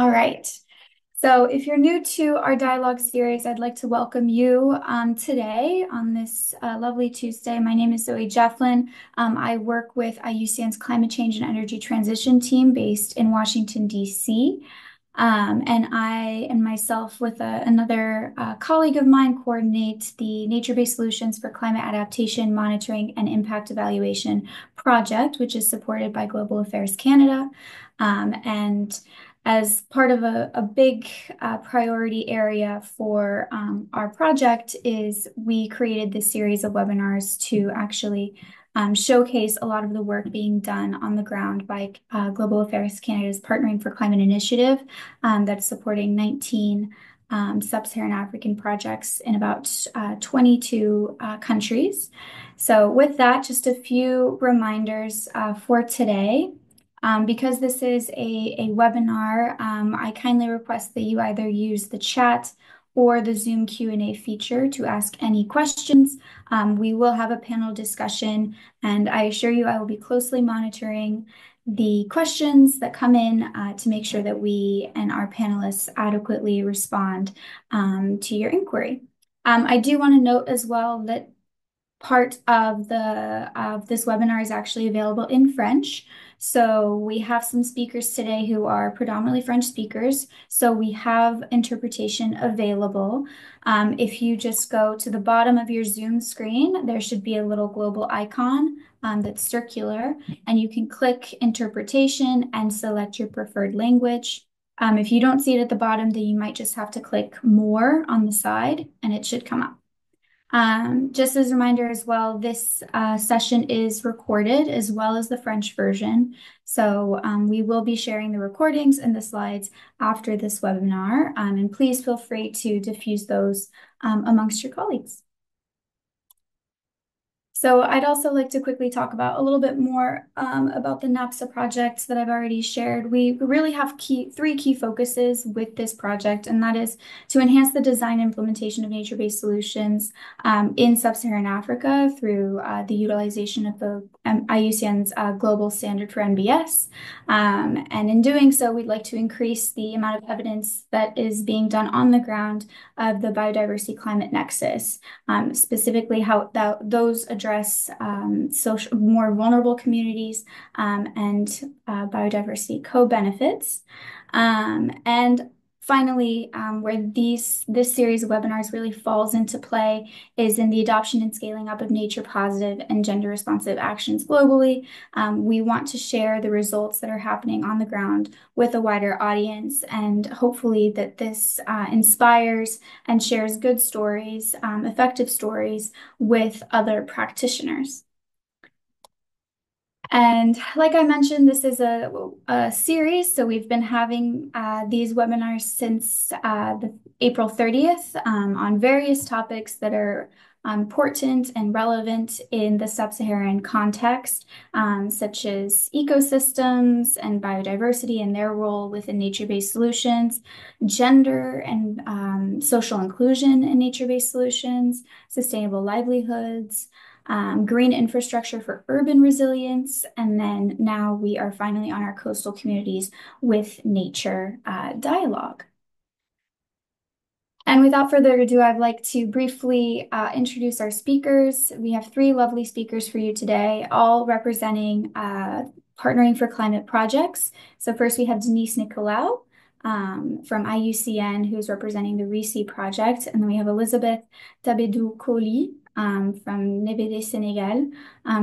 All right. So if you're new to our dialogue series, I'd like to welcome you today on this lovely Tuesday. My name is Zoe Jefflin. I work with IUCN's Climate Change and Energy Transition team based in Washington, D.C. And I and myself with another colleague of mine coordinate the Nature-Based Solutions for Climate Adaptation Monitoring and Impact Evaluation project, which is supported by Global Affairs Canada. And as part of a big priority area for our project is we created this series of webinars to actually showcase a lot of the work being done on the ground by Global Affairs Canada's Partnering for Climate Initiative that's supporting 19 Sub-Saharan African projects in about 22 countries. So with that, just a few reminders for today. Because this is a webinar, I kindly request that you either use the chat or the Zoom Q&A feature to ask any questions. We will have a panel discussion, and I assure you I will be closely monitoring the questions that come in to make sure that we and our panelists adequately respond to your inquiry. I do want to note as well that part of this webinar is actually available in French. So we have some speakers today who are predominantly French speakers. So we have interpretation available. If you just go to the bottom of your Zoom screen, there should be a little global icon that's circular, and you can click interpretation and select your preferred language. If you don't see it at the bottom, then you might just have to click more on the side and it should come up. Just as a reminder as well, this session is recorded as well as the French version. So we will be sharing the recordings and the slides after this webinar. And please feel free to diffuse those amongst your colleagues. So I'd also like to quickly talk about a little bit more about the NAbSA project that I've already shared. We really have three key focuses with this project, and that is to enhance the design and implementation of nature-based solutions in Sub-Saharan Africa through the utilization of the IUCN's global standard for NBS. And in doing so, we'd like to increase the amount of evidence that is being done on the ground of the biodiversity climate nexus, specifically how those address more vulnerable communities and biodiversity co-benefits. And finally, where this series of webinars really falls into play is in the adoption and scaling up of nature positive and gender responsive actions globally. We want to share the results that are happening on the ground with a wider audience, and hopefully that this inspires and shares good stories, effective stories with other practitioners. And like I mentioned, this is a series, so we've been having these webinars since the April 30th on various topics that are important and relevant in the Sub-Saharan context, such as ecosystems and biodiversity and their role within nature-based solutions, gender and social inclusion in nature-based solutions, sustainable livelihoods, green infrastructure for urban resilience, and then now we are finally on our coastal communities with nature dialogue. And without further ado, I'd like to briefly introduce our speakers. We have three lovely speakers for you today, all representing Partnering for Climate projects. So first we have Denise Nicolau from IUCN, who's representing the ReSea project. And then we have Elizabeth Tabedou Koli from NEBD Senegal,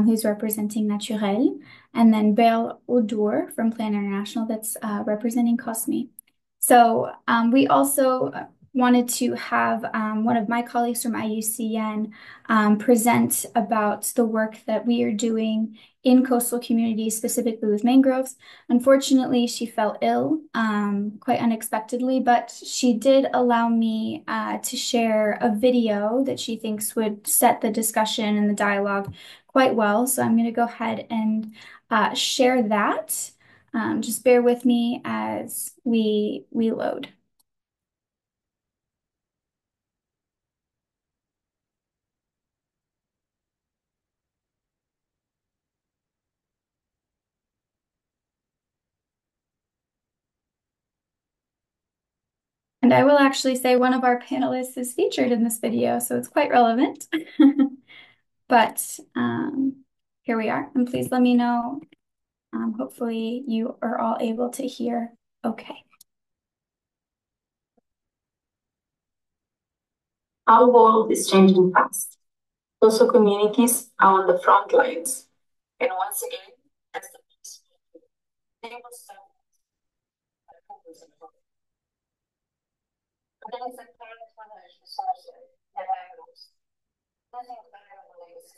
who's representing Natur'ELLES, and then Belle Odour from Plan International that's representing COSME. So we also wanted to have one of my colleagues from IUCN present about the work that we are doing in coastal communities, specifically with mangroves. Unfortunately, she fell ill quite unexpectedly, but she did allow me to share a video that she thinks would set the discussion and the dialogue quite well. So I'm going to go ahead and share that. Just bear with me as we load. And I will actually say one of our panelists is featured in this video, so it's quite relevant. But here we are. And please let me know. Hopefully you are all able to hear okay. Our world is changing fast. Social communities are on the front lines. And once again, as the piece they will start but there is a current financial source that I use. Nothing variable is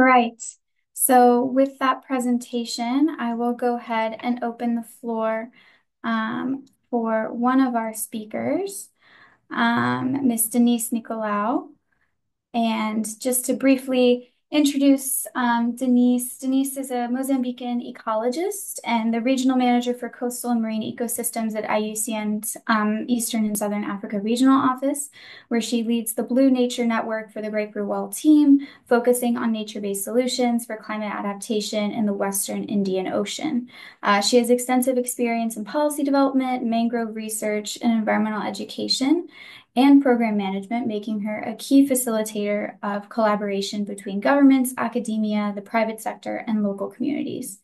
Right. So with that presentation, I will go ahead and open the floor for one of our speakers, Miss Denise Nicolau. And just to briefly introduce Denise, Denise is a Mozambican ecologist and the regional manager for coastal and marine ecosystems at IUCN's Eastern and Southern Africa Regional Office, where she leads the Blue Nature Network for the Great Blue Whale team, focusing on nature-based solutions for climate adaptation in the Western Indian Ocean. She has extensive experience in policy development, mangrove research, and environmental education and program management, making her a key facilitator of collaboration between governments, academia, the private sector, and local communities.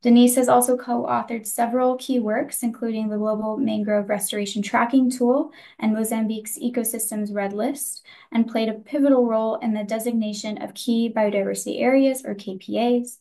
Denise has also co-authored several key works, including the Global Mangrove Restoration Tracking Tool and Mozambique's Ecosystems Red List, and played a pivotal role in the designation of key biodiversity areas, or KPAs,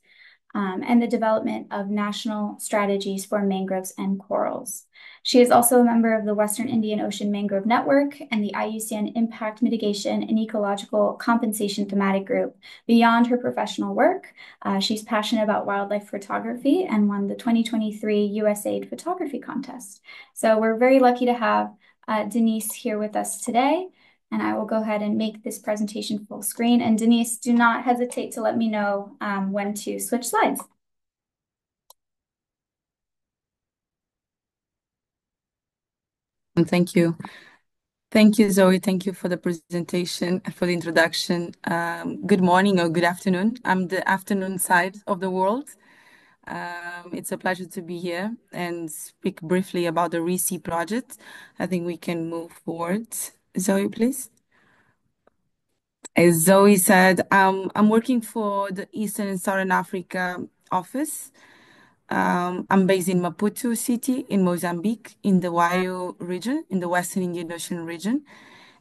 and the development of national strategies for mangroves and corals. She is also a member of the Western Indian Ocean Mangrove Network and the IUCN Impact Mitigation and Ecological Compensation Thematic Group. Beyond her professional work, she's passionate about wildlife photography and won the 2023 USAID Photography Contest. So we're very lucky to have Denise here with us today. And I will go ahead and make this presentation full screen. And Denise, do not hesitate to let me know when to switch slides. And thank you. Thank you, Zoe. Thank you for the presentation, for the introduction. Good morning or good afternoon. I'm the afternoon side of the world. It's a pleasure to be here and speak briefly about the ReSea project. I think we can move forward. Zoe, please. As Zoe said, I'm working for the Eastern and Southern Africa office. I'm based in Maputo City in Mozambique, in the Wayo region, in the Western Indian Ocean region.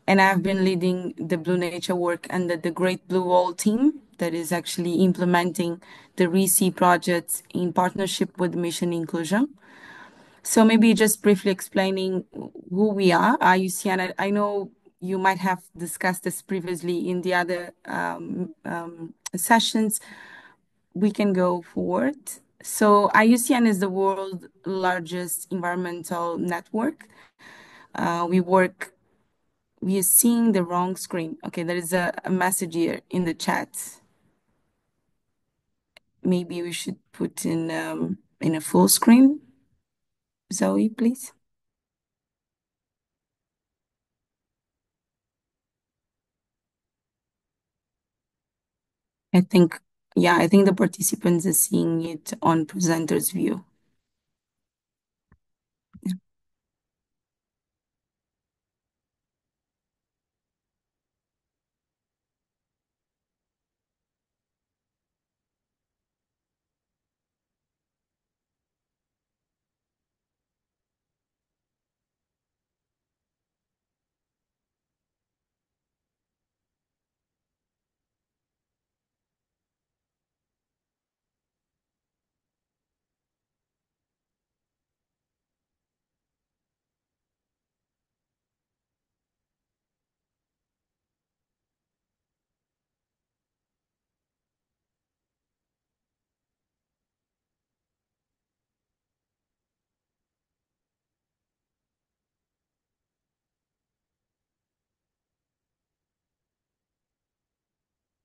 And I've been leading the Blue Nature work under the Great Blue Whale team that is actually implementing the ReSea project in partnership with Mission Inclusion. So maybe just briefly explaining who we are, IUCN. I know you might have discussed this previously in the other sessions. We can go forward. So IUCN is the world's largest environmental network. We are seeing the wrong screen. Okay, there is a message here in the chat. Maybe we should put in a full screen. Zoe, please. I think, yeah, I think the participants are seeing it on presenter's view.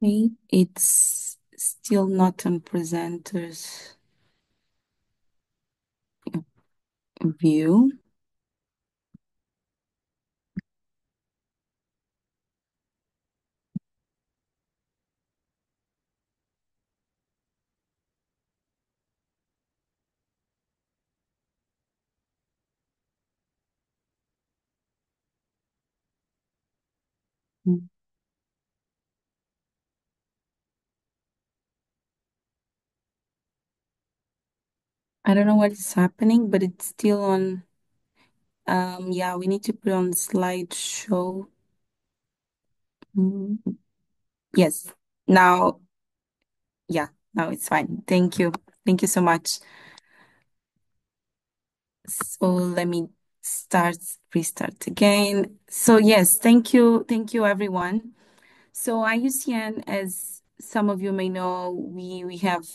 Okay, it's still not on presenters view. Mm. I don't know what is happening, but it's still on. Yeah, we need to put on slideshow. Mm. Yes. Now, yeah, now it's fine. Thank you. Thank you so much. So let me restart again. So yes, thank you. Thank you, everyone. So IUCN, as some of you may know, we have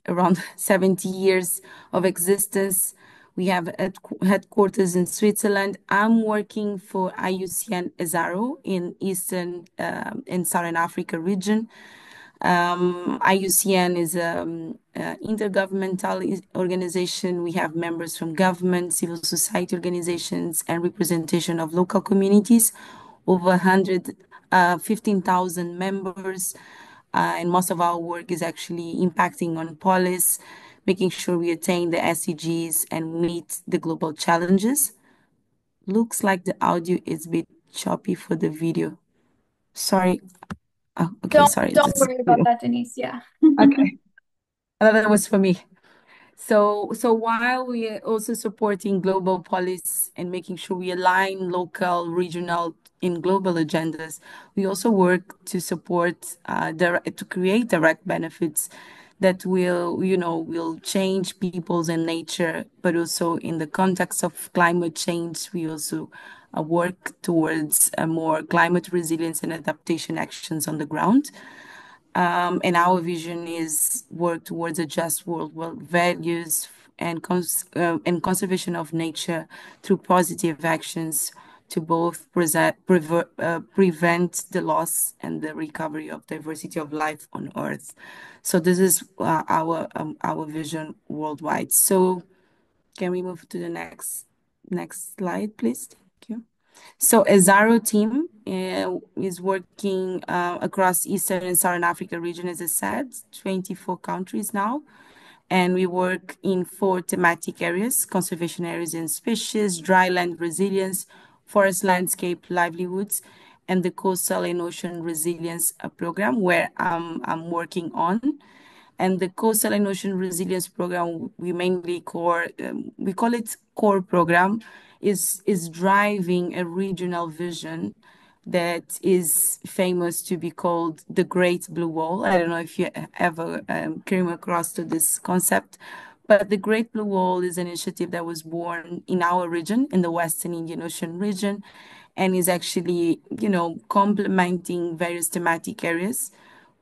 around 70 years of existence. We have headquarters in Switzerland. I'm working for IUCN Ezaro in Eastern and Southern Africa region. IUCN is an intergovernmental organization. We have members from government, civil society organizations, and representation of local communities, over 115,000 members. And most of our work is actually impacting on policy, making sure we attain the SDGs and meet the global challenges. Looks like the audio is a bit choppy for the video. Sorry. Oh, okay, sorry. Don't This is worry about video. that, Denise. Yeah. Okay. That was for me. So while we are also supporting global policy and making sure we align local, regional, and global agendas, we also work to support to create direct benefits that will change peoples and nature, but also in the context of climate change, we also work towards more climate resilience and adaptation actions on the ground. And our vision is work towards a just world where values and conservation of nature through positive actions to both prevent the loss and the recovery of diversity of life on Earth. So this is our vision worldwide. So can we move to the next slide, please? Thank you. So Ezaro team is working across Eastern and Southern Africa region, as I said, 24 countries now. And we work in 4 thematic areas: conservation areas and species, dryland resilience, forest landscape livelihoods, and the coastal and ocean resilience program where I'm working on. And the Coastal and Ocean Resilience Program, we call it core program, is driving a regional vision that is famous to be called the Great Blue Wall. I don't know if you ever came across to this concept, but the Great Blue Wall is an initiative that was born in our region, in the Western Indian Ocean region, and is actually, complementing various thematic areas.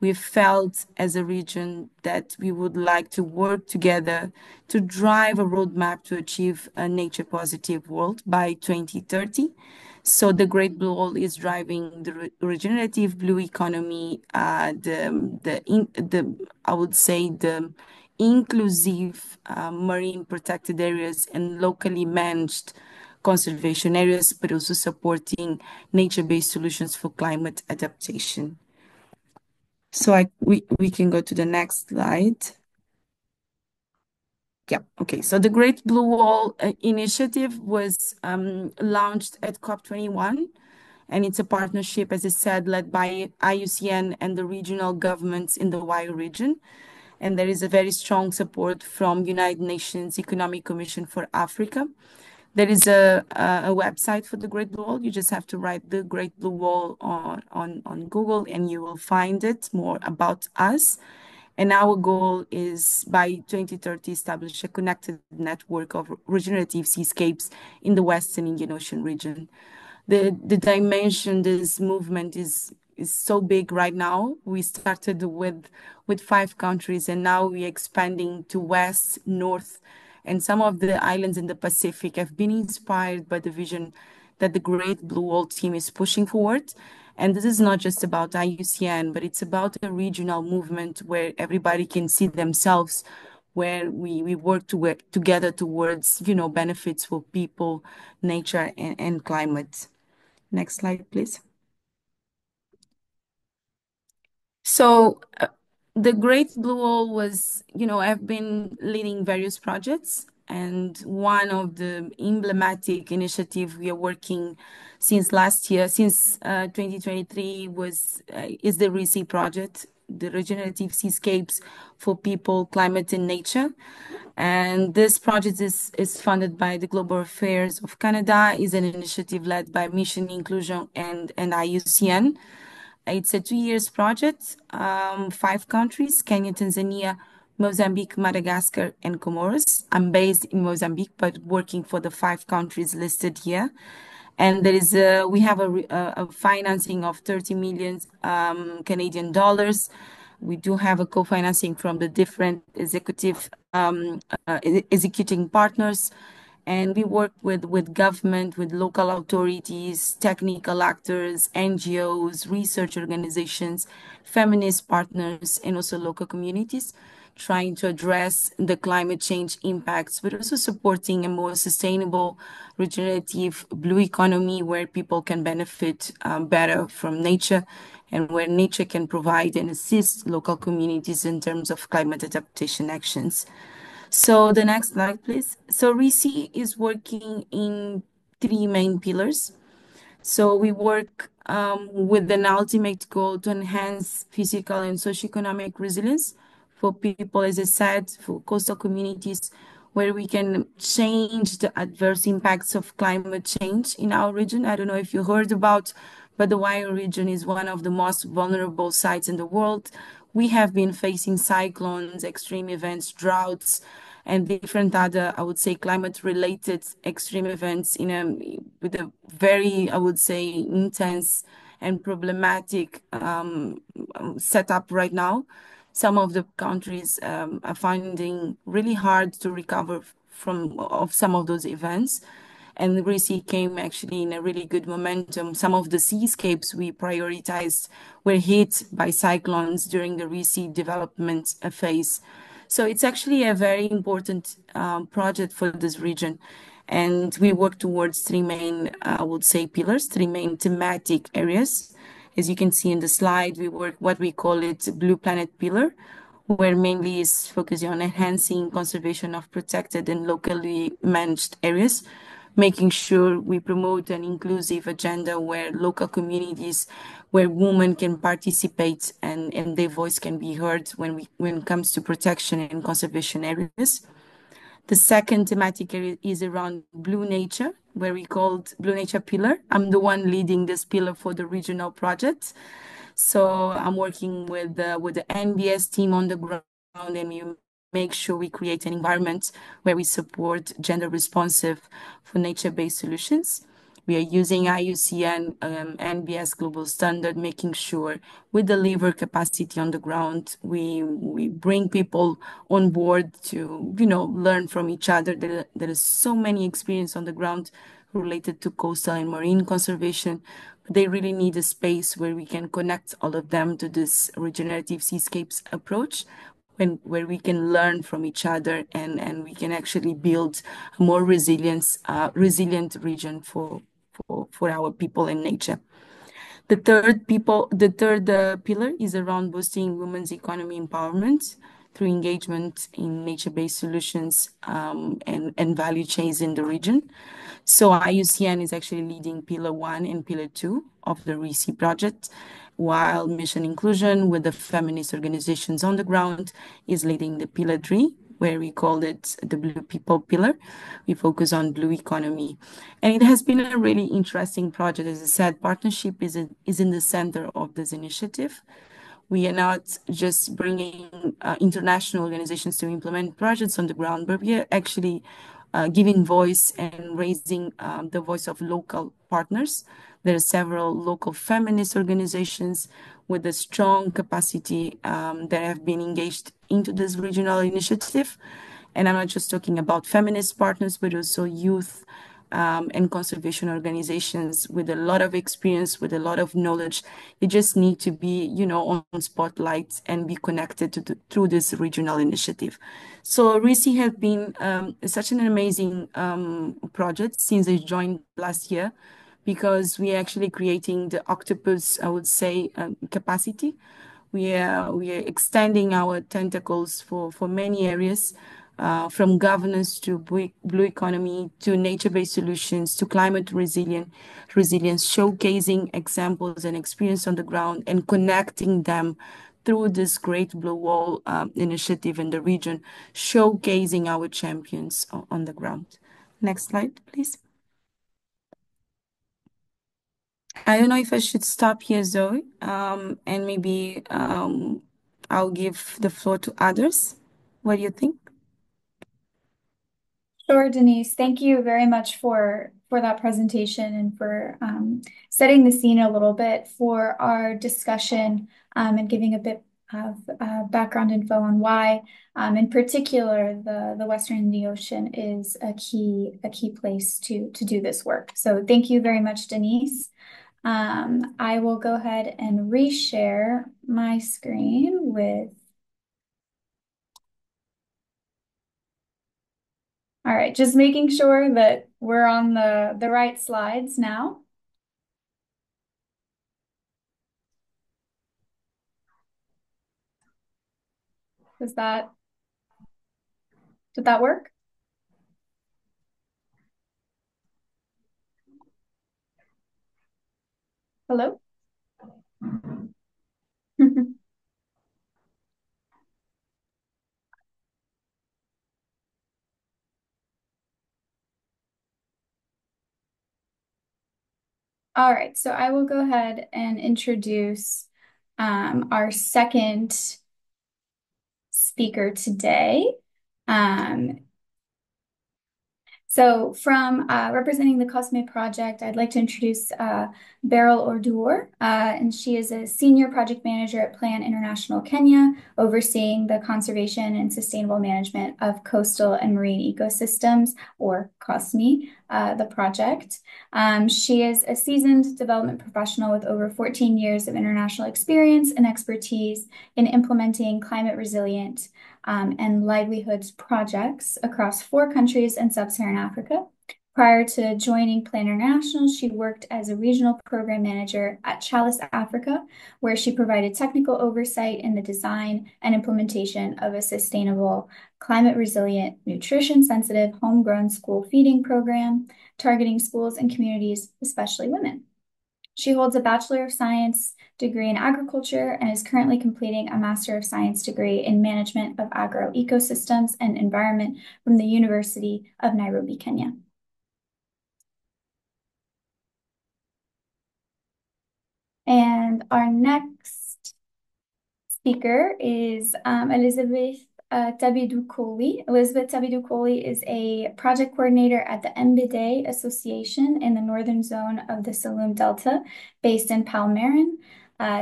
We felt as a region that we would like to work together to drive a roadmap to achieve a nature positive world by 2030. So the Great Blue Wall is driving the regenerative blue economy, I would say the inclusive marine protected areas and locally managed conservation areas, but also supporting nature-based solutions for climate adaptation. So we can go to the next slide. Yeah, okay. So the Great Blue Wall initiative was launched at COP21, and it's a partnership, as I said, led by IUCN and the regional governments in the WIO region. And there is a very strong support from United Nations Economic Commission for Africa. There is a website for the Great Blue Wall. You just have to write the Great Blue Wall on Google and you will find it more about us. And our goal is by 2030 establish a connected network of regenerative seascapes in the Western Indian Ocean region. The dimension this movement is so big right now. We started with 5 countries and now we're expanding to west, north, and some of the islands in the Pacific have been inspired by the vision that the Great Blue Wall team is pushing forward. And this is not just about IUCN, but it's about a regional movement where everybody can see themselves, where we work together towards, benefits for people, nature, and climate. Next slide, please. So the Great Blue Wall was, I've been leading various projects, and one of the emblematic initiative we are working since last year, since 2023, is the ReSea project, the Regenerative Seascapes for People, Climate, and Nature. And this project is funded by the Global Affairs of Canada, is an initiative led by Mission Inclusion and IUCN. It's a 2 years project, 5 countries, Kenya, Tanzania, Mozambique, Madagascar, and Comoros. I'm based in Mozambique, but working for the 5 countries listed here. And we have a financing of 30 million Canadian dollars. We do have a co-financing from the different executing partners, and we work with government, with local authorities, technical actors, NGOs, research organizations, feminist partners, and also local communities, trying to address the climate change impacts, but also supporting a more sustainable, regenerative blue economy where people can benefit better from nature and where nature can provide and assist local communities in terms of climate adaptation actions. So the next slide, please. So ReSea is working in 3 main pillars. So we work with an ultimate goal to enhance physical and socioeconomic resilience for people, as I said, for coastal communities, where we can change the adverse impacts of climate change in our region. I don't know if you heard about, but the Waio region is one of the most vulnerable sites in the world. We have been facing cyclones, extreme events, droughts, and different other, I would say, climate-related extreme events with a very, I would say, intense and problematic setup right now. Some of the countries are finding really hard to recover of some of those events. And ReSea came actually in a really good momentum. Some of the seascapes we prioritized were hit by cyclones during the ReSea development phase. So it's actually a very important project for this region. And we work towards 3 main, I would say, pillars, 3 main thematic areas. As you can see in the slide, we work what we call it Blue Planet Pillar, where mainly is focusing on enhancing conservation of protected and locally managed areas, making sure we promote an inclusive agenda where local communities, where women can participate and their voice can be heard when it comes to protection and conservation areas. The second thematic area is around blue nature, where we called Blue Nature Pillar. I'm the one leading this pillar for the regional project. So I'm working with the NBS team on the ground, and we make sure we create an environment where we support gender responsive for nature-based solutions. We are using IUCN NBS global standard, making sure we deliver capacity on the ground. We bring people on board to learn from each other. There is so many experience on the ground related to coastal and marine conservation. They really need a space where we can connect all of them to this regenerative seascapes approach, where we can learn from each other and we can actually build a more resilient region for our people and nature. The third pillar is around boosting women's economy empowerment through engagement in nature-based solutions and value chains in the region. So IUCN is actually leading Pillar 1 and Pillar 2 of the ReSea project, while Mission Inclusion with the feminist organizations on the ground is leading the Pillar 3, where we call it the Blue People Pillar. We focus on blue economy. And it has been a really interesting project. As I said, partnership is in the center of this initiative. We are not just bringing international organizations to implement projects on the ground, but we are actually giving voice and raising the voice of local partners. There are several local feminist organizations with a strong capacity that have been engaged into this regional initiative. And I'm not just talking about feminist partners, but also youth and conservation organizations with a lot of experience, with a lot of knowledge. You just need to be, on spotlight and be connected through this regional initiative. So ReSea has been such an amazing project since I joined last year, because we are actually creating the octopus, I would say, capacity. We are extending our tentacles for many areas, from governance to blue economy to nature-based solutions to climate resilience, showcasing examples and experience on the ground and connecting them through this great Blue Wall initiative in the region, showcasing our champions on the ground. Next slide, please. I don't know if I should stop here, Zoe, and maybe I'll give the floor to others. What do you think? Sure, Denise. Thank you very much for that presentation and for setting the scene a little bit for our discussion, and giving a bit of background info on why, in particular, the Western Indian Ocean is a key place to do this work. So thank you very much, Denise. I will go ahead and reshare my screen with. All right, just making sure that we're on the right slides now. Did that work? Hello? All right, so I will go ahead and introduce our second speaker today. So from representing the COSME project, I'd like to introduce Beryl Ordur, and she is a senior project manager at Plan International Kenya, overseeing the conservation and sustainable management of coastal and marine ecosystems, or COSME, the project. She is a seasoned development professional with over 14 years of international experience and expertise in implementing climate resilient and livelihoods projects across 4 countries in Sub-Saharan Africa. Prior to joining Plan International, she worked as a regional program manager at Chalice Africa, where she provided technical oversight in the design and implementation of a sustainable, climate-resilient, nutrition-sensitive, homegrown school feeding program targeting schools and communities, especially women. She holds a Bachelor of Science degree in agriculture and is currently completing a Master of Science degree in management of agroecosystems and environment from the University of Nairobi, Kenya. And our next speaker is Elizabeth Tabidu Kohli. Elizabeth Tabidu Kohli is a project coordinator at the Mbede Association in the northern zone of the Saloum Delta, based in Palmarin.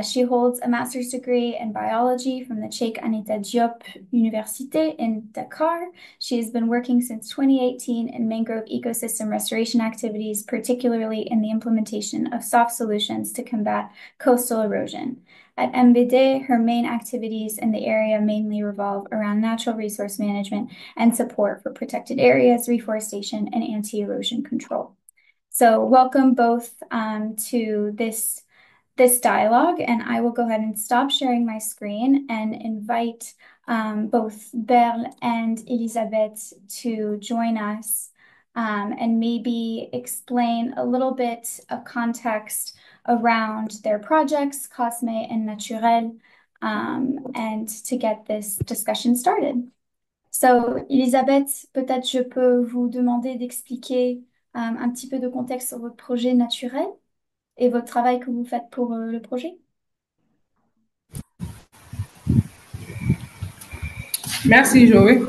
She holds a master's degree in biology from the Cheikh Anta Diop Université in Dakar. She has been working since 2018 in mangrove ecosystem restoration activities, particularly in the implementation of soft solutions to combat coastal erosion. At MBD, her main activities in the area mainly revolve around natural resource management and support for protected areas, reforestation, and anti-erosion control. So welcome both to this dialogue, and I will go ahead and stop sharing my screen and invite both Berl and Elisabeth to join us and maybe explain a little bit of context around their projects, COSME and Natur'ELLES, and to get this discussion started. So, Elisabeth, peut-être je peux vous demander d'expliquer un petit peu de contexte sur votre projet Natur'ELLES et votre travail que vous faites pour le projet. Merci, Joël.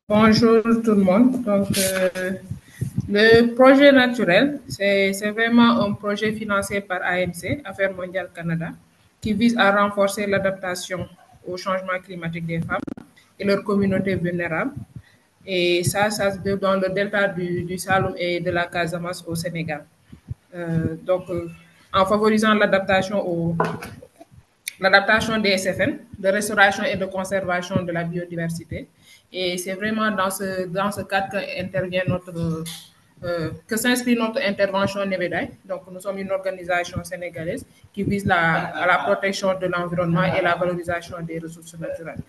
Bonjour tout le monde. Donc, le projet Natur'ELLES, c'est vraiment un projet financé par AMC, Affaires mondiales Canada, qui vise à renforcer l'adaptation au changement climatique des femmes et leurs communautés vulnérables Et ça se déroule dans le delta du Saloum et de la Casamance au Sénégal. En favorisant l'adaptation des SFN, de restauration et de conservation de la biodiversité. Et c'est vraiment dans ce cadre que s'inscrit notre intervention NEBEDAI. Donc, nous sommes une organisation sénégalaise qui vise à la protection de l'environnement et la valorisation des ressources naturelles.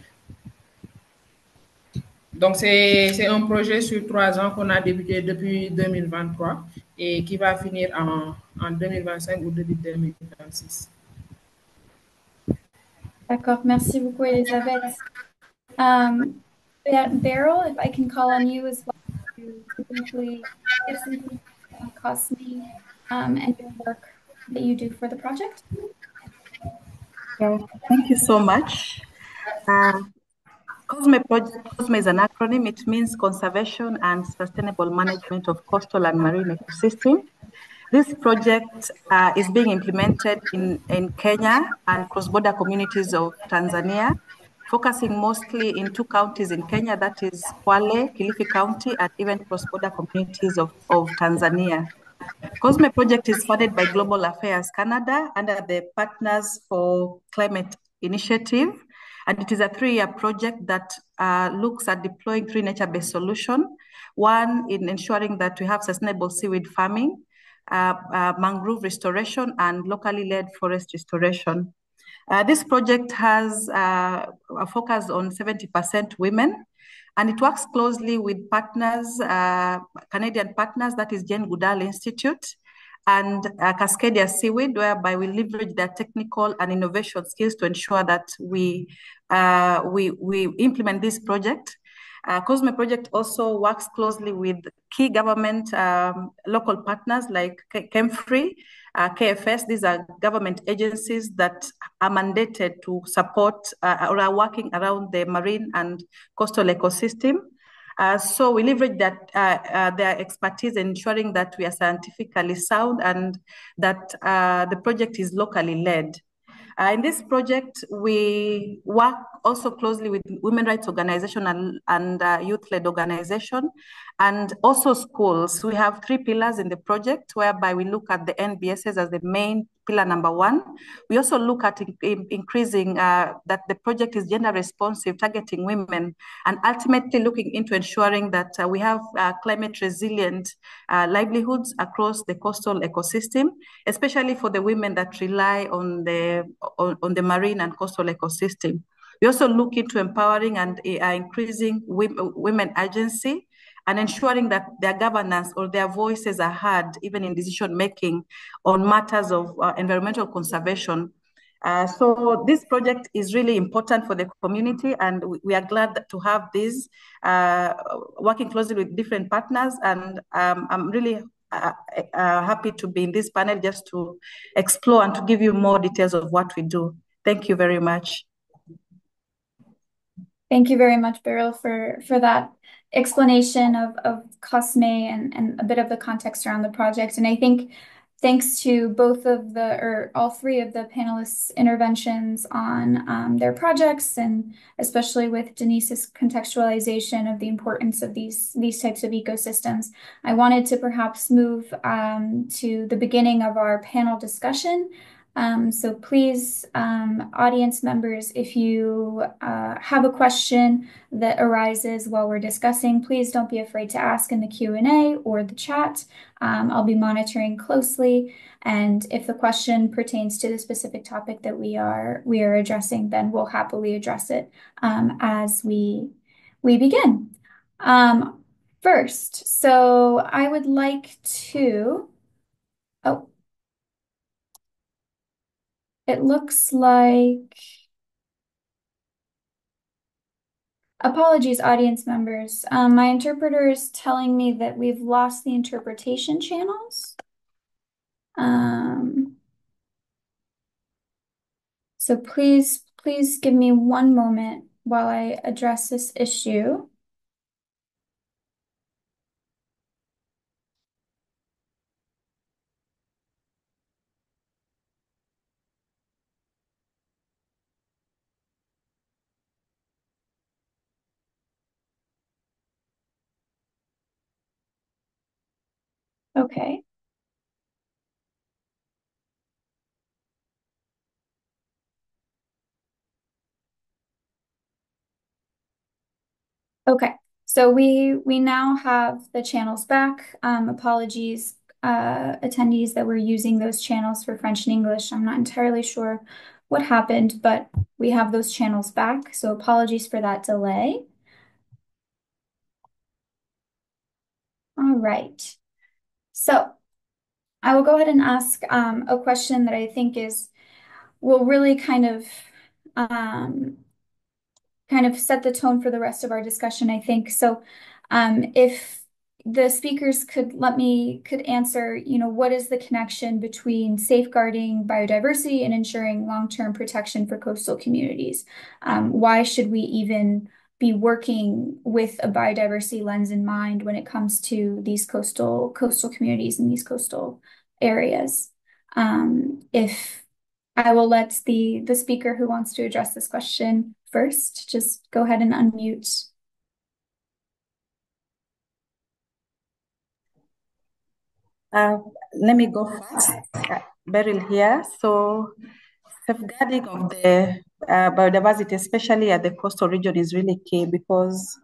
Donc, c'est un projet sur 3 ans qu'on a débuté depuis 2023 et qui va finir en 2025 ou début 2026. D'accord, merci beaucoup, Elisabeth. Beryl, if I can call on you as well to briefly give some feedback on COSME and your work that you do for the project. Yeah, thank you so much. COSME is an acronym. It means Conservation and Sustainable Management of Coastal and Marine Ecosystem. This project is being implemented in Kenya and cross-border communities of Tanzania, focusing mostly in 2 counties in Kenya, that is Kwale, Kilifi County, and even cross-border communities of Tanzania. COSME project is funded by Global Affairs Canada under the Partners for Climate Initiative, and it is a 3-year project that looks at deploying 3 nature-based solutions. One, in ensuring that we have sustainable seaweed farming, mangrove restoration, and locally led forest restoration. This project has a focus on 70% women, and it works closely with partners, Canadian partners, that is Jane Goodall Institute, and Cascadia Seaweed, whereby we leverage their technical and innovation skills to ensure that we implement this project. COSME project also works closely with key government local partners like KEMFRI, KFS. These are government agencies that are mandated to support or are working around the marine and coastal ecosystem. So we leverage their expertise in ensuring that we are scientifically sound and that the project is locally led. In this project, we work also closely with women rights organization and youth-led organization, and also schools. We have 3 pillars in the project, whereby we look at the NBSs as the main pillar number 1. We also look at increasing that the project is gender responsive, targeting women, and ultimately looking into ensuring that we have climate resilient livelihoods across the coastal ecosystem, especially for the women that rely on the marine and coastal ecosystem. We also look into empowering and increasing women agency and ensuring that their governance or their voices are heard, even in decision making on matters of environmental conservation. So this project is really important for the community, and we are glad to have this working closely with different partners. And I'm really happy to be in this panel just to explore and to give you more details of what we do. Thank you very much. Thank you very much, Beryl, for that explanation of COSME and a bit of the context around the project. And I think thanks to all 3 of the panelists' interventions on their projects, and especially with Denise's contextualization of the importance of these types of ecosystems, I wanted to perhaps move to the beginning of our panel discussion. So please, audience members, if you have a question that arises while we're discussing, please don't be afraid to ask in the Q&A or the chat. I'll be monitoring closely, and if the question pertains to the specific topic that we are addressing, then we'll happily address it as we begin. First, so I would like to. Oh. It looks like, apologies, audience members. My interpreter is telling me that we've lost the interpretation channels. So please give me one moment while I address this issue. Okay. Okay. So we now have the channels back. Apologies, attendees that were using those channels for French and English. I'm not entirely sure what happened, but we have those channels back. So apologies for that delay. All right. So I will go ahead and ask a question that I think will really um, kind of set the tone for the rest of our discussion, I think. So, if the speakers could answer, what is the connection between safeguarding biodiversity and ensuring long-term protection for coastal communities? Why should we even be working with a biodiversity lens in mind when it comes to these coastal communities and these coastal areas? If I will let the speaker who wants to address this question first just go ahead and unmute. Let me go first. Beryl here. So safeguarding of the biodiversity, especially at the coastal region, is really key because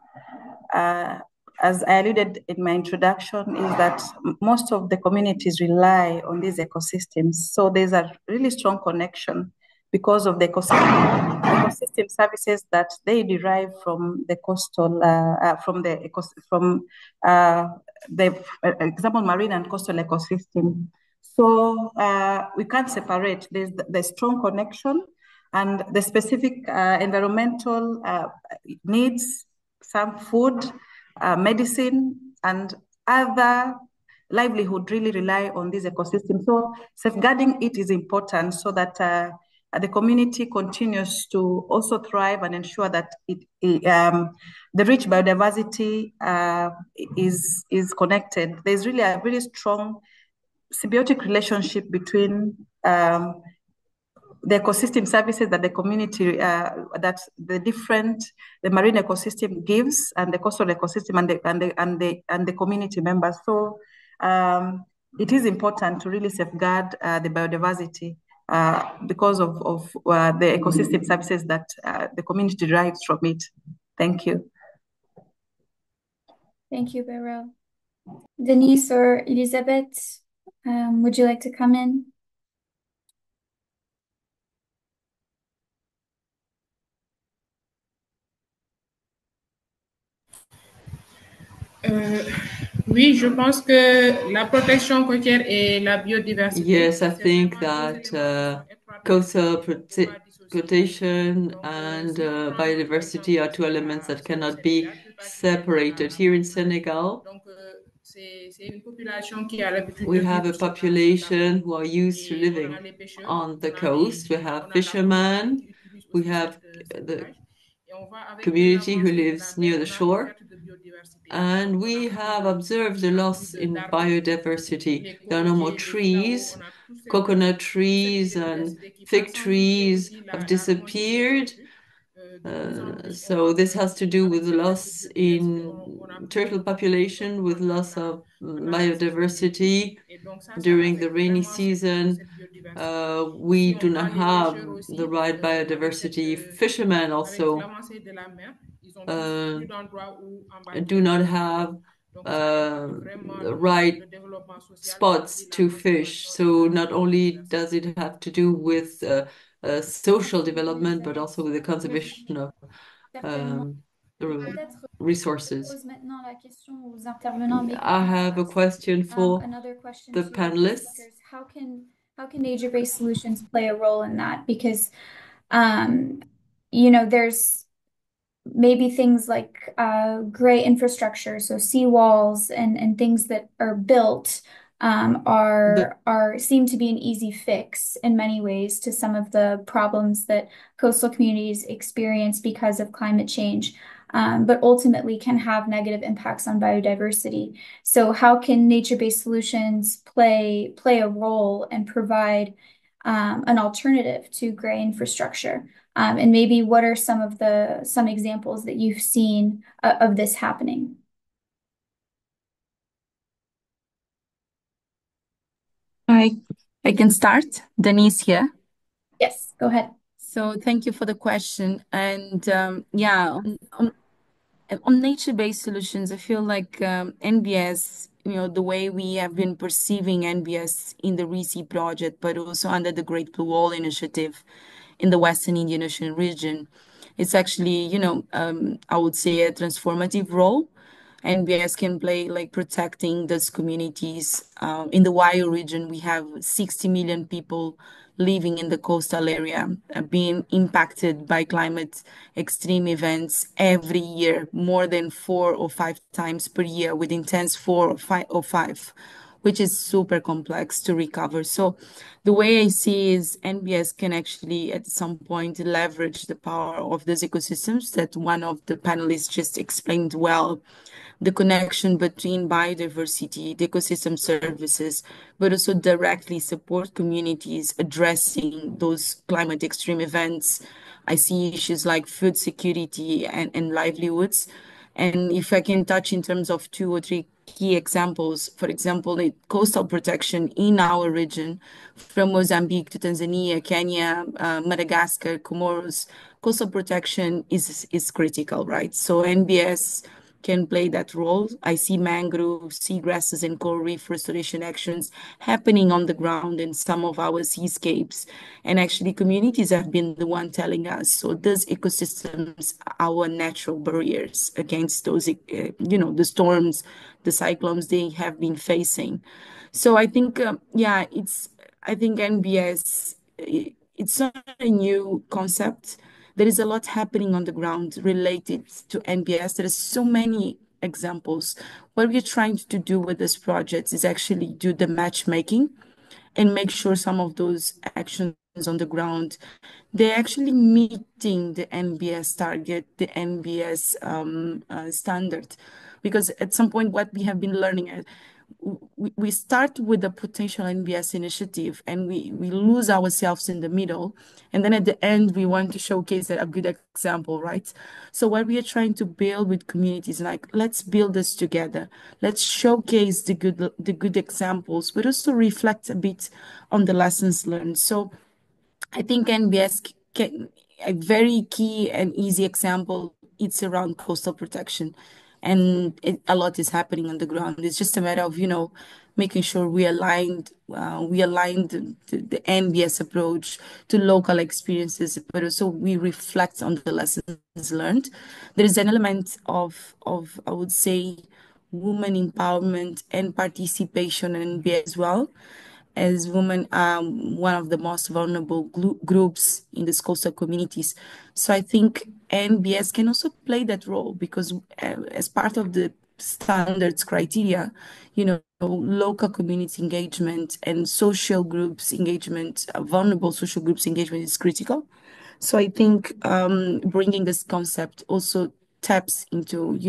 as I alluded in my introduction, is that most of the communities rely on these ecosystems. So there's a really strong connection because of the ecosystem services that they derive from the coastal, example, marine and coastal ecosystem. So we can't separate. There's the strong connection and the specific environmental needs, some food, medicine, and other livelihood really rely on this ecosystem. So safeguarding it is important so that the community continues to also thrive and ensure that the rich biodiversity is connected. There's really a really strong symbiotic relationship between the ecosystem services that the community, that the marine ecosystem gives, and the coastal ecosystem and the community members. So it is important to really safeguard the biodiversity because of the ecosystem services that the community derives from it. Thank you. Thank you, Beryl. Denise or Elizabeth, would you like to come in? Oui, je pense que la protection côtière et la biodiversité. Yes, I think that coastal protection and biodiversity are two elements that cannot be separated. Here in Senegal, we have a population who are used to living on the coast. We have fishermen, we have the community who lives near the shore, and we have observed a loss in biodiversity. There are no more trees. Coconut trees and fig trees have disappeared. So this has to do with the loss in turtle population, with loss of biodiversity during the rainy season. We do not have the right biodiversity. Fishermen also do not have the right spots to fish. So not only does it have to do with social development, but also with the conservation of the resources. I have a question for the panelists. How can nature-based solutions play a role in that? Because there's maybe things like gray infrastructure, so seawalls and things that are built seem to be an easy fix in many ways to some of the problems that coastal communities experience because of climate change, but ultimately can have negative impacts on biodiversity. So how can nature-based solutions play a role and provide an alternative to gray infrastructure? And maybe what are some examples that you've seen of this happening? I can start. Denise here. Yes, go ahead. So thank you for the question. And yeah, on nature-based solutions, I feel like NBS, the way we have been perceiving NBS in the ReSea project, but also under the Great Blue Wall Initiative in the Western Indian Ocean region, it's actually, I would say a transformative role NBS can play, like protecting those communities. In the Wayo region, we have 60 million people living in the coastal area, being impacted by climate extreme events every year, more than 4 or 5 times per year, with intense 4 or 5, which is super complex to recover. So the way I see is NBS can actually at some point leverage the power of those ecosystems that one of the panelists just explained well, the connection between biodiversity, the ecosystem services, but also directly support communities addressing those climate extreme events. I see issues like food security and livelihoods. And if I can touch in terms of 2 or 3 key examples, for example, the coastal protection in our region, from Mozambique to Tanzania, Kenya, Madagascar, Comoros, coastal protection is critical, right? So NBS can play that role. I see mangroves, seagrasses, and coral reef restoration actions happening on the ground in some of our seascapes. And actually, communities have been the one telling us. So those ecosystems are our natural barriers against those, the storms, the cyclones they have been facing. So I think, I think NBS, it's not a new concept. There is a lot happening on the ground related to NBS. There are so many examples. What we're trying to do with this project is actually do the matchmaking and make sure some of those actions on the ground, they're actually meeting the NBS target, the NBS standard. Because at some point, what we have been learning, we start with the potential NBS initiative and we lose ourselves in the middle. And then at the end, we want to showcase a good example, right? So what we are trying to build with communities, like, let's build this together. Let's showcase the good examples, but also reflect a bit on the lessons learned. So I think NBS can, a very key and easy example, it's around coastal protection. And a lot is happening on the ground. It's just a matter of, making sure we aligned the NBS approach to local experiences, but also we reflect on the lessons learned. There is an element of I would say, women empowerment and participation in NBS as well, as women are one of the most vulnerable groups in these coastal communities. So I think NBS can also play that role because as part of the standards criteria, local community engagement and social groups engagement, vulnerable social groups engagement is critical. So I think bringing this concept also taps into,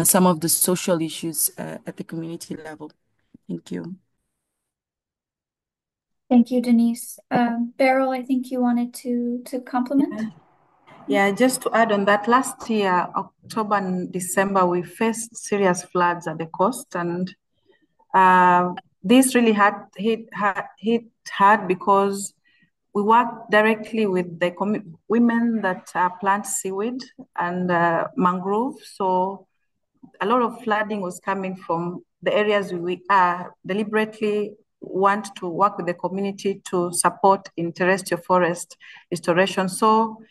some of the social issues at the community level. Thank you. Thank you, Denise. Beryl, I think you wanted to compliment. Yeah, just to add on that, last year, October and December, we faced serious floods at the coast, and this really hit hard because we work directly with the women that plant seaweed and mangrove. So a lot of flooding was coming from the areas we deliberately want to work with the community to support in terrestrial forest restoration. So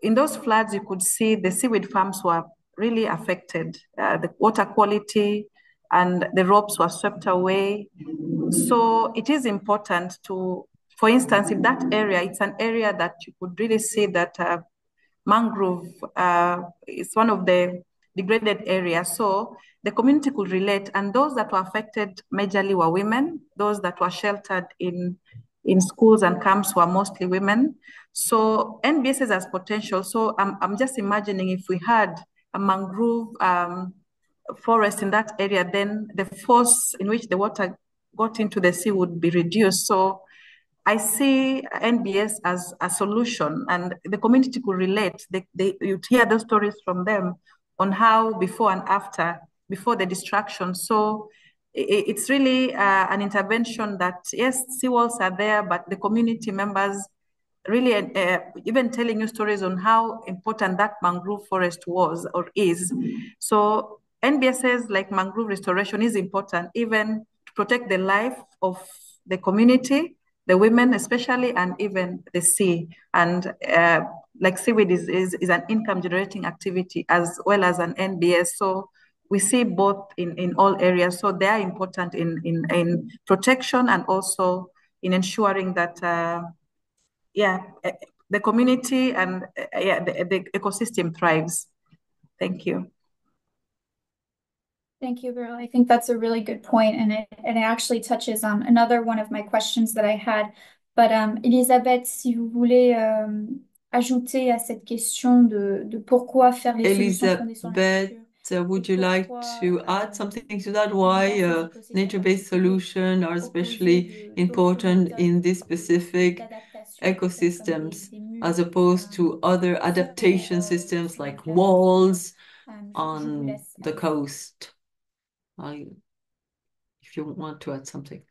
in those floods, you could see the seaweed farms were really affected. The water quality and the ropes were swept away. So it is important to, for instance, in that area, it's an area that you could really see that mangrove is one of the degraded areas. So the community could relate, and those that were affected majorly were women. Those that were sheltered in schools and camps were mostly women. So NBS has potential. So I'm just imagining if we had a mangrove forest in that area, then the force in which the water got into the sea would be reduced. So I see NBS as a solution, and the community could relate. You'd hear those stories from them on how before and after, before the destruction. So it's really an intervention that, yes, seawalls are there, but the community members really, even telling you stories on how important that mangrove forest was or is. So NBSs like mangrove restoration is important, even to protect the life of the community, the women especially, and even the sea. And like seaweed is an income generating activity as well as an NBS. So we see both in all areas. So they are important in protection and also in ensuring that yeah, the community and yeah, the ecosystem thrives. Thank you. Thank you, Beryl. I think that's a really good point, and it actually touches on another one of my questions that I had. But Elisabeth, si vous voulez ajouter à cette question de pourquoi faire les solutions fondées sur la Elisabeth, nature would et you like pourquoi to add something to that? dans ces Why écosystèmes nature-based particuliers solutions are opposer especially d'autres important in méthodes these specific d'adaptation, peut-être comme ecosystems, des murs as opposed to other adaptation systems sur like lesquels construire. walls Je vous on laisse the coast? If you want to add something.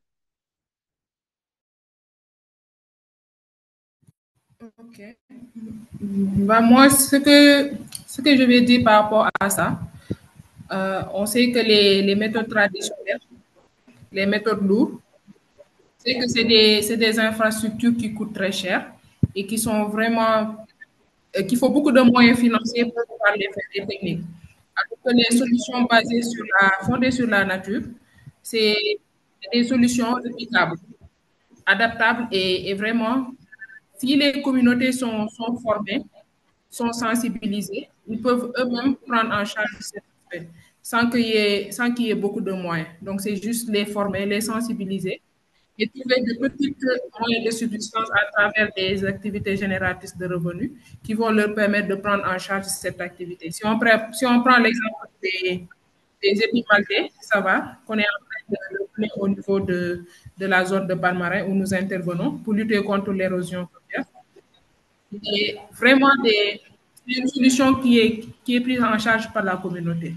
Ok. Bah, moi, ce que je vais dire par rapport à ça, on sait que les méthodes traditionnelles, les méthodes lourdes, c'est que c'est des infrastructures qui coûtent très cher et qui sont vraiment, qu'il faut beaucoup de moyens financiers pour pouvoir les faire des techniques. Alors que les solutions fondées sur la nature, c'est des solutions réplicables, adaptables et vraiment, si les communautés sont formées, sont sensibilisés, ils peuvent eux-mêmes prendre en charge cet aspect sans qu'il y ait beaucoup de moyens. Donc, c'est juste les former, les sensibiliser et trouver de petits moyens de subsistance à travers des activités génératrices de revenus qui vont leur permettre de prendre en charge cette activité. Si on prend l'exemple des épis ça va, qu'on est en train de développer au niveau de la zone de Palmarin où nous intervenons pour lutter contre l'érosion côtière. Et vraiment, c'est une solution qui est prise en charge par la communauté.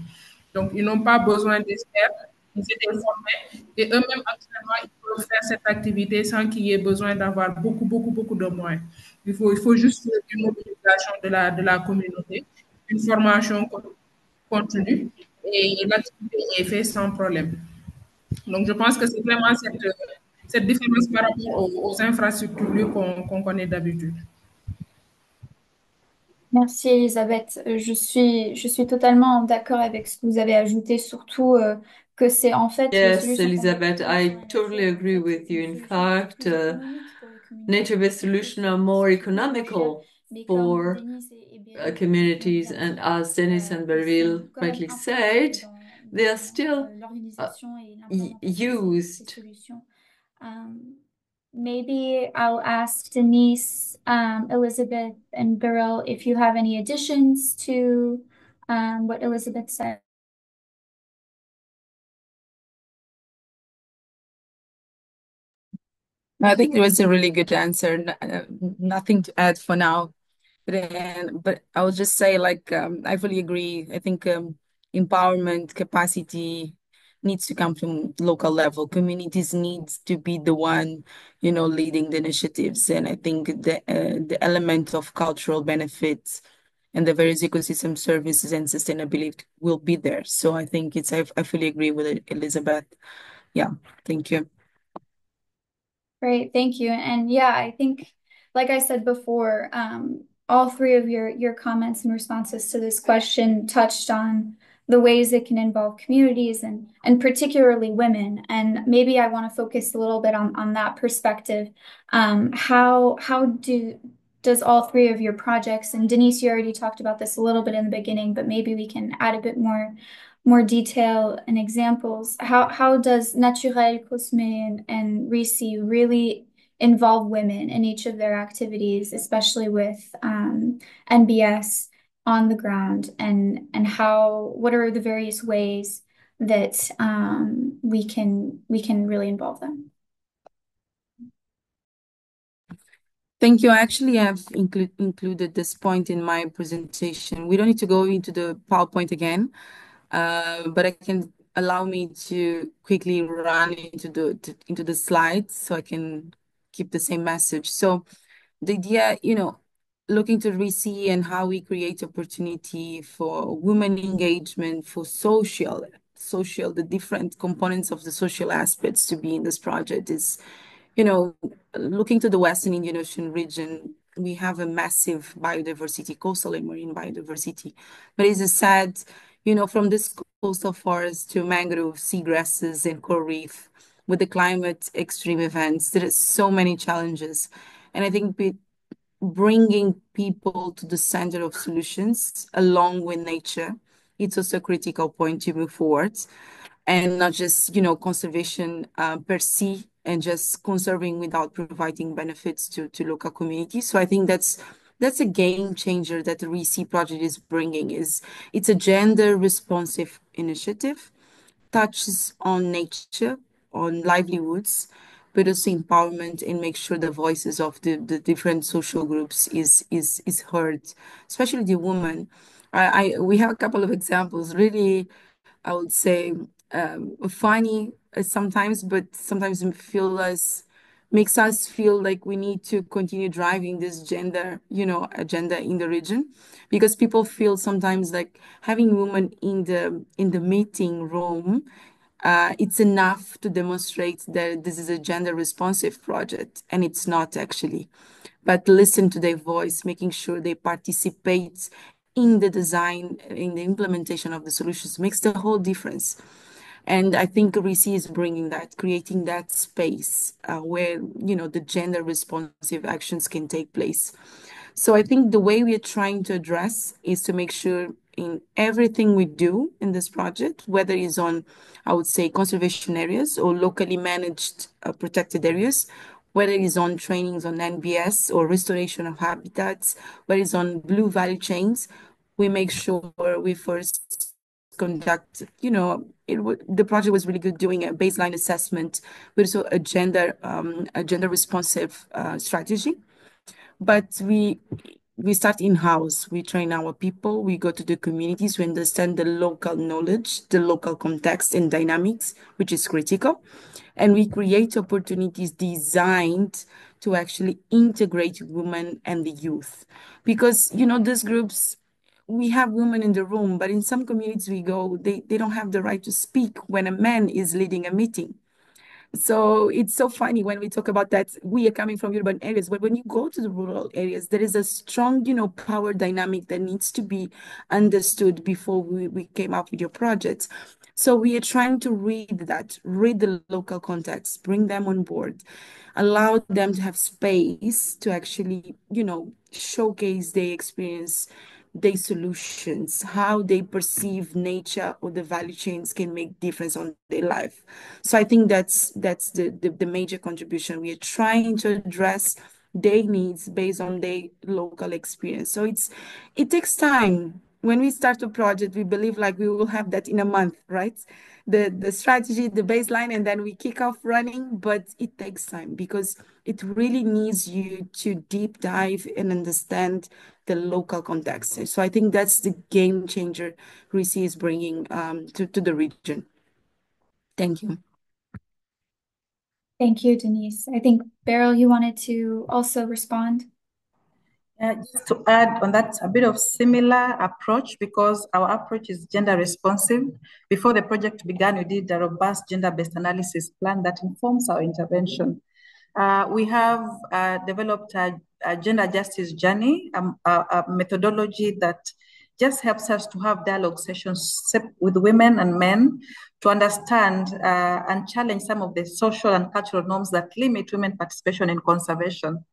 Donc, ils n'ont pas besoin d'experts, ils étaient formés et eux-mêmes, actuellement, ils peuvent faire cette activité sans qu'il y ait besoin d'avoir beaucoup, beaucoup, beaucoup de moyens. Il faut juste une mobilisation de la communauté, une formation continue et l'activité est faite sans problème. Donc, je pense que c'est vraiment cette différence par rapport aux infrastructures qu'on connaît d'habitude. Merci Elisabeth. Je suis totalement d'accord avec ce que vous avez ajouté, surtout que c'est en fait les Yes, solutions Elizabeth, fondées sur I la totally nature. En agree fait, with c'est you. une In solution fact, plus économique pour les communautés, nature-based même solutions si are more ça coûte plus cher. economical Mais comme for Denis et Beryl l'ont communities, bien and dit, as Denis and ils sont Beryl quand même rightly importants said, they are dans still l'organisation et l'implémentation de ces used. solutions. Maybe I'll ask Denise, Elizabeth, and Beryl if you have any additions to what Elizabeth said. I think it was a really good answer. Nothing to add for now. But I will just say, like, I fully agree. I think empowerment capacity needs to come from local level. Communities needs to be the one, leading the initiatives. And I think the element of cultural benefits and the various ecosystem services and sustainability will be there. So I think I fully agree with Elizabeth. Yeah, thank you. Great, thank you. And yeah, I think, like I said before, all three of your comments and responses to this question touched on the ways it can involve communities and particularly women. And maybe I want to focus a little bit on that perspective. Does all three of your projects, and Denise, you already talked about this a little bit in the beginning, but maybe we can add a bit more detail and examples. How does Natur'ELLES, COSME, and ReSea really involve women in each of their activities, especially with NBS on the ground, and what are the various ways that we can really involve them? Thank you. I actually have included this point in my presentation. We don't need to go into the PowerPoint again, but I can allow me to quickly run into the slides so I can keep the same message. So the idea, looking to ReSea and how we create opportunity for women engagement, for the different components of the social aspects to be in this project is, you know, looking to the Western Indian Ocean region, we have a massive biodiversity, coastal and marine biodiversity. But it's a sad, from this coastal forest to mangroves, seagrasses, and coral reef, with the climate extreme events, there is so many challenges. And I think bringing people to the center of solutions along with nature, it's also a critical point to move forward and not just, conservation per se and just conserving without providing benefits to local communities. So I think that's a game changer that the ReSea project is bringing. It's a gender responsive initiative, touches on nature, on livelihoods, but also empowerment and make sure the voices of the different social groups is heard, especially the women. We have a couple of examples, really, I would say, funny sometimes, but sometimes makes us feel like we need to continue driving this gender, agenda in the region, because people feel sometimes like having women in the meeting room, it's enough to demonstrate that this is a gender responsive project, and it's not actually. But listen to their voice, making sure they participate in the design, in the implementation of the solutions makes the whole difference. And I think ReSea is bringing that, creating that space where, the gender responsive actions can take place. So I think the way we are trying to address is to make sure in everything we do in this project, whether it's on, I would say, conservation areas or locally managed protected areas, whether it's on trainings on NBS or restoration of habitats, whether it's on blue value chains, we make sure we first conduct, the project was really good doing a baseline assessment, but also a gender responsive strategy. But we start in-house. We train our people. We go to the communities. We understand the local knowledge, the local context and dynamics, which is critical. And we create opportunities designed to actually integrate women and the youth. Because, these groups, we have women in the room, but in some communities we go, they don't have the right to speak when a man is leading a meeting. So it's so funny when we talk about that. We are coming from urban areas, but when you go to the rural areas, there is a strong, power dynamic that needs to be understood before we came up with your projects. So we are trying to read the local context, bring them on board, allow them to have space to actually, showcase their experience, their solutions, how they perceive nature or the value chains can make difference on their life. So I think that's the major contribution. We are trying to address their needs based on their local experience. So it takes time. When we start a project, we believe like we will have that in a month, right? The strategy, the baseline, and then we kick off running, but it takes time because it really needs you to deep dive and understand the local context. So I think that's the game changer ReSea is bringing to the region. Thank you. Thank you, Denise. I think, Beryl, you wanted to also respond. Just to add on that, a bit of similar approach because our approach is gender responsive. Before the project began, we did a robust gender-based analysis plan that informs our intervention. We have developed a gender justice journey, a methodology that just helps us to have dialogue sessions with women and men to understand and challenge some of the social and cultural norms that limit women participation in conservation.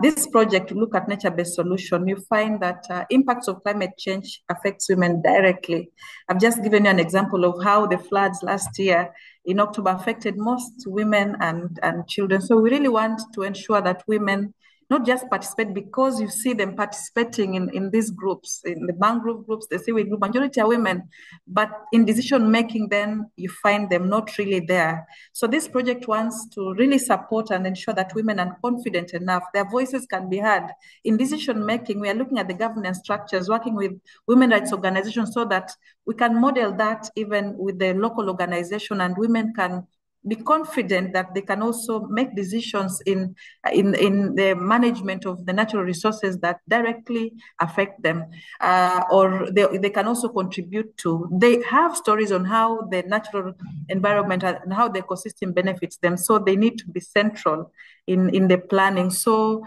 This project, look at nature-based solution, you find that impacts of climate change affects women directly. I've just given you an example of how the floods last year in October affected most women and children. So we really want to ensure that women not just participate because you see them participating in these groups, in the mangrove groups, the seaweed group, majority are women, but in decision making, then you find them not really there. So this project wants to really support and ensure that women are confident enough, their voices can be heard. In decision making, we are looking at the governance structures, working with women rights organizations so that we can model that even with the local organization, and women can be confident that they can also make decisions in the management of the natural resources that directly affect them, or they can also contribute to. They have stories on how the natural environment and how the ecosystem benefits them, so they need to be central in the planning. So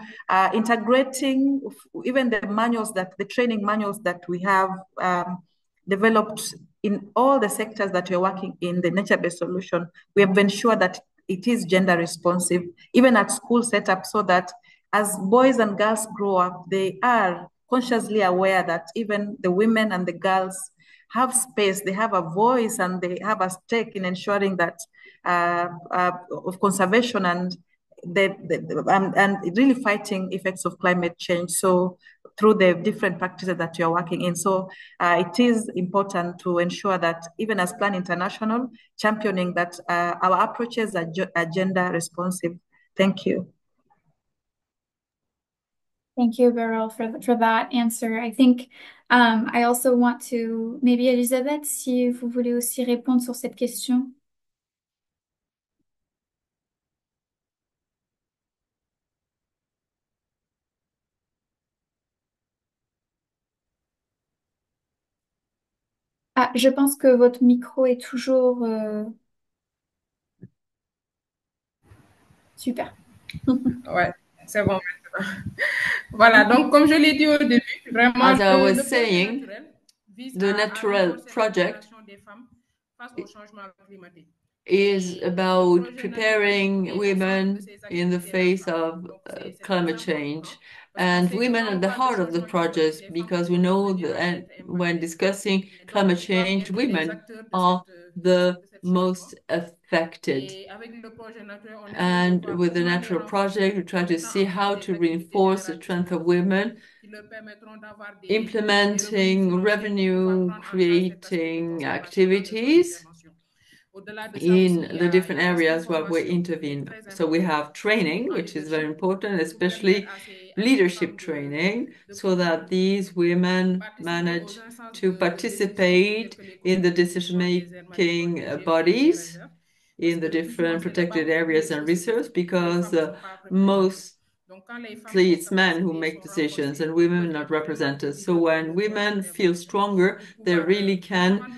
integrating even the training manuals that we have developed in all the sectors that we're working in the nature-based solution, we have ensured that it is gender responsive, even at school setup, so that as boys and girls grow up, they are consciously aware that even the women and the girls have space, they have a voice, and they have a stake in ensuring that of conservation and and really fighting effects of climate change. So through the different practices that you're working in. So it is important to ensure that even as Plan International, championing that our approaches are gender responsive. Thank you. Thank you, Beryl, for that answer. I think I also want to, maybe Elisabeth, si vous voulez aussi répondre sur cette question. Ah, je pense que votre micro est toujours super. Ouais, c'est bon maintenant. Voilà, donc comme je l'ai dit au début, vraiment, As I was le projet saying, naturel vise the à Natur'ELLES renforcer la project préparation des femmes face au changement climatique. is Et le about projet naturel preparing est au centre de women ces in the activités face NAbSA. of Donc c'est très climate important change, parce qu'on and sait que women quand at on the parle de heart of the changement climatique, project, les femmes because we ont de know manière à that être when impactées. discussing Et donc climate elles doivent change, être les women acteurs are the de cette changement. most affected. Et avec le projet naturel, on essaie de And voir with the comment les natural renforcer project, we try en to mettant see en place how des to activités reinforce the génératrices de strength of revenus women, qui leur permettront d'avoir des revenus implementing financiers pour pouvoir revenue prendre en charge cet aspect de creating conservation dans leurs zones activities d'intervention. Au-delà de ça aussi, in the il different y a l'aspect areas where we formation qui est intervene. très So we important, have surtout training, en which is very leadership, important, pour permettre especially à ces femmes leadership training, de so that pouvoir these women participer aux manage instances to de décision telles participate que les in the comités de gestion des aires marines decision-making protégées ou bien des bodies réserves, parce in the que plus souvent different c'est là-bas protected où areas les and sociétés, reserves, les because femmes ne sont pas représentées. mostly Donc quand les femmes sont it's men who capacitées, make sont decisions renforcées, and elles women peuvent are not être vraiment plus represented. So leaders dans when leur zone women feel d'intervention stronger, pour they pouvoir really can défendre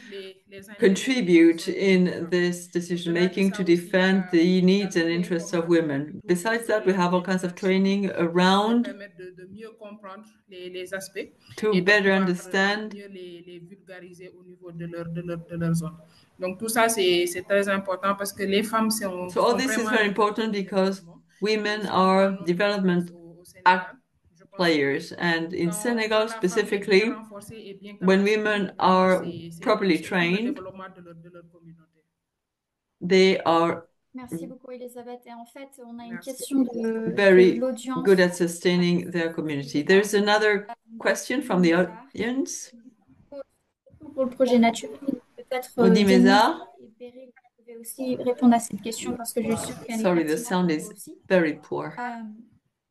les intérêts et les contribute besoins des in femmes. this decision Au-delà de making ça to aussi, defend the il y a needs and toutes les interests of formations women. autour Besides de that, we la have all kinds of biodiversité training qui leur around permettent de mieux comprendre les aspects to et de better pouvoir understand. mieux les vulgariser au niveau de leur zone. Donc tout ça, c'est très important parce que les femmes So all sont this is vraiment very des acteurs important de because développement. Et women surtout dans are notre contexte development au Sénégal, je pense que players. And in quand Senegal la femme est bien specifically, renforcée et bien when capacitée, women vraiment, are properly c'est tout le trained, développement de leur communauté. they are Merci beaucoup, Elisabeth. Et en fait, on a une Merci. question de very l'audience good at sustaining their community. There's another question from the audience. pour le projet naturel. Peut-être Denise Odimeza. et Beryl, vous pouvez aussi répondre à cette question parce que je suis sûre qu'elle est Sorry, the pertinente sound pour is vous aussi. very poor.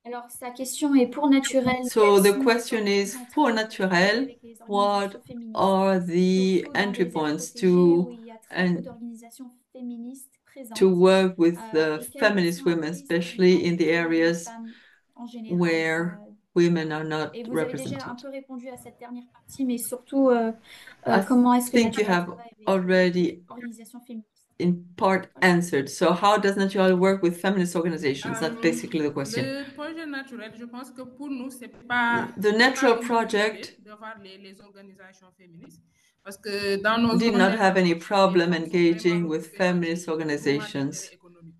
Alors, sa question est pour naturel. So Quelles the sont les question portes is, for d'entrée pour travailler Naturel, avec les organisations what féministes, are the surtout dans entry les aires points protégées où il y a très peu and d'organisations féministes to présentes, work with the et quels feminist sont un women, peu historiquement especially in les the rôles des areas femmes en général. where women are not Et vous avez déjà un represented? peu répondu à cette dernière partie, mais surtout, I comment est-ce que think you Naturel have travaille avec les already organisations féministes? in part answered. So how does Natural work with feminist organizations? That's basically the question. Le projet naturel, je pense que pour nous, c'est pas The Natural une project difficulté de voir les organisations féministes parce que dans nos did zones not have any d'intervention, les problem femmes sont vraiment engaging with regroupées dans feminist des groupements d'intérêt organizations économique.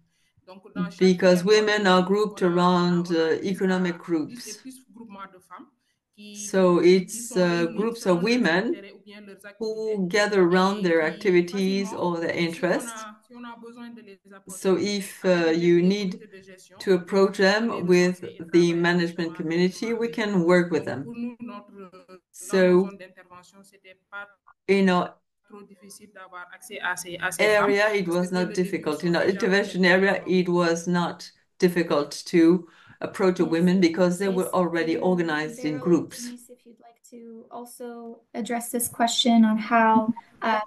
Donc, dans chaque because filière women are protégée, grouped around on a economic 10 et groups. plus groupements de femmes So qui it's sont réunis groups of selon leurs women intérêts ou bien leurs activités. who gather around Et their qui activities facilement, or their si on interests. a, si So if you need to approach them with the management community, we can work with them. So in our area, it was not difficult. In our intervention area, it was not difficult to approach women because they were already organized in groups. Denise, if you'd like to also address this question on how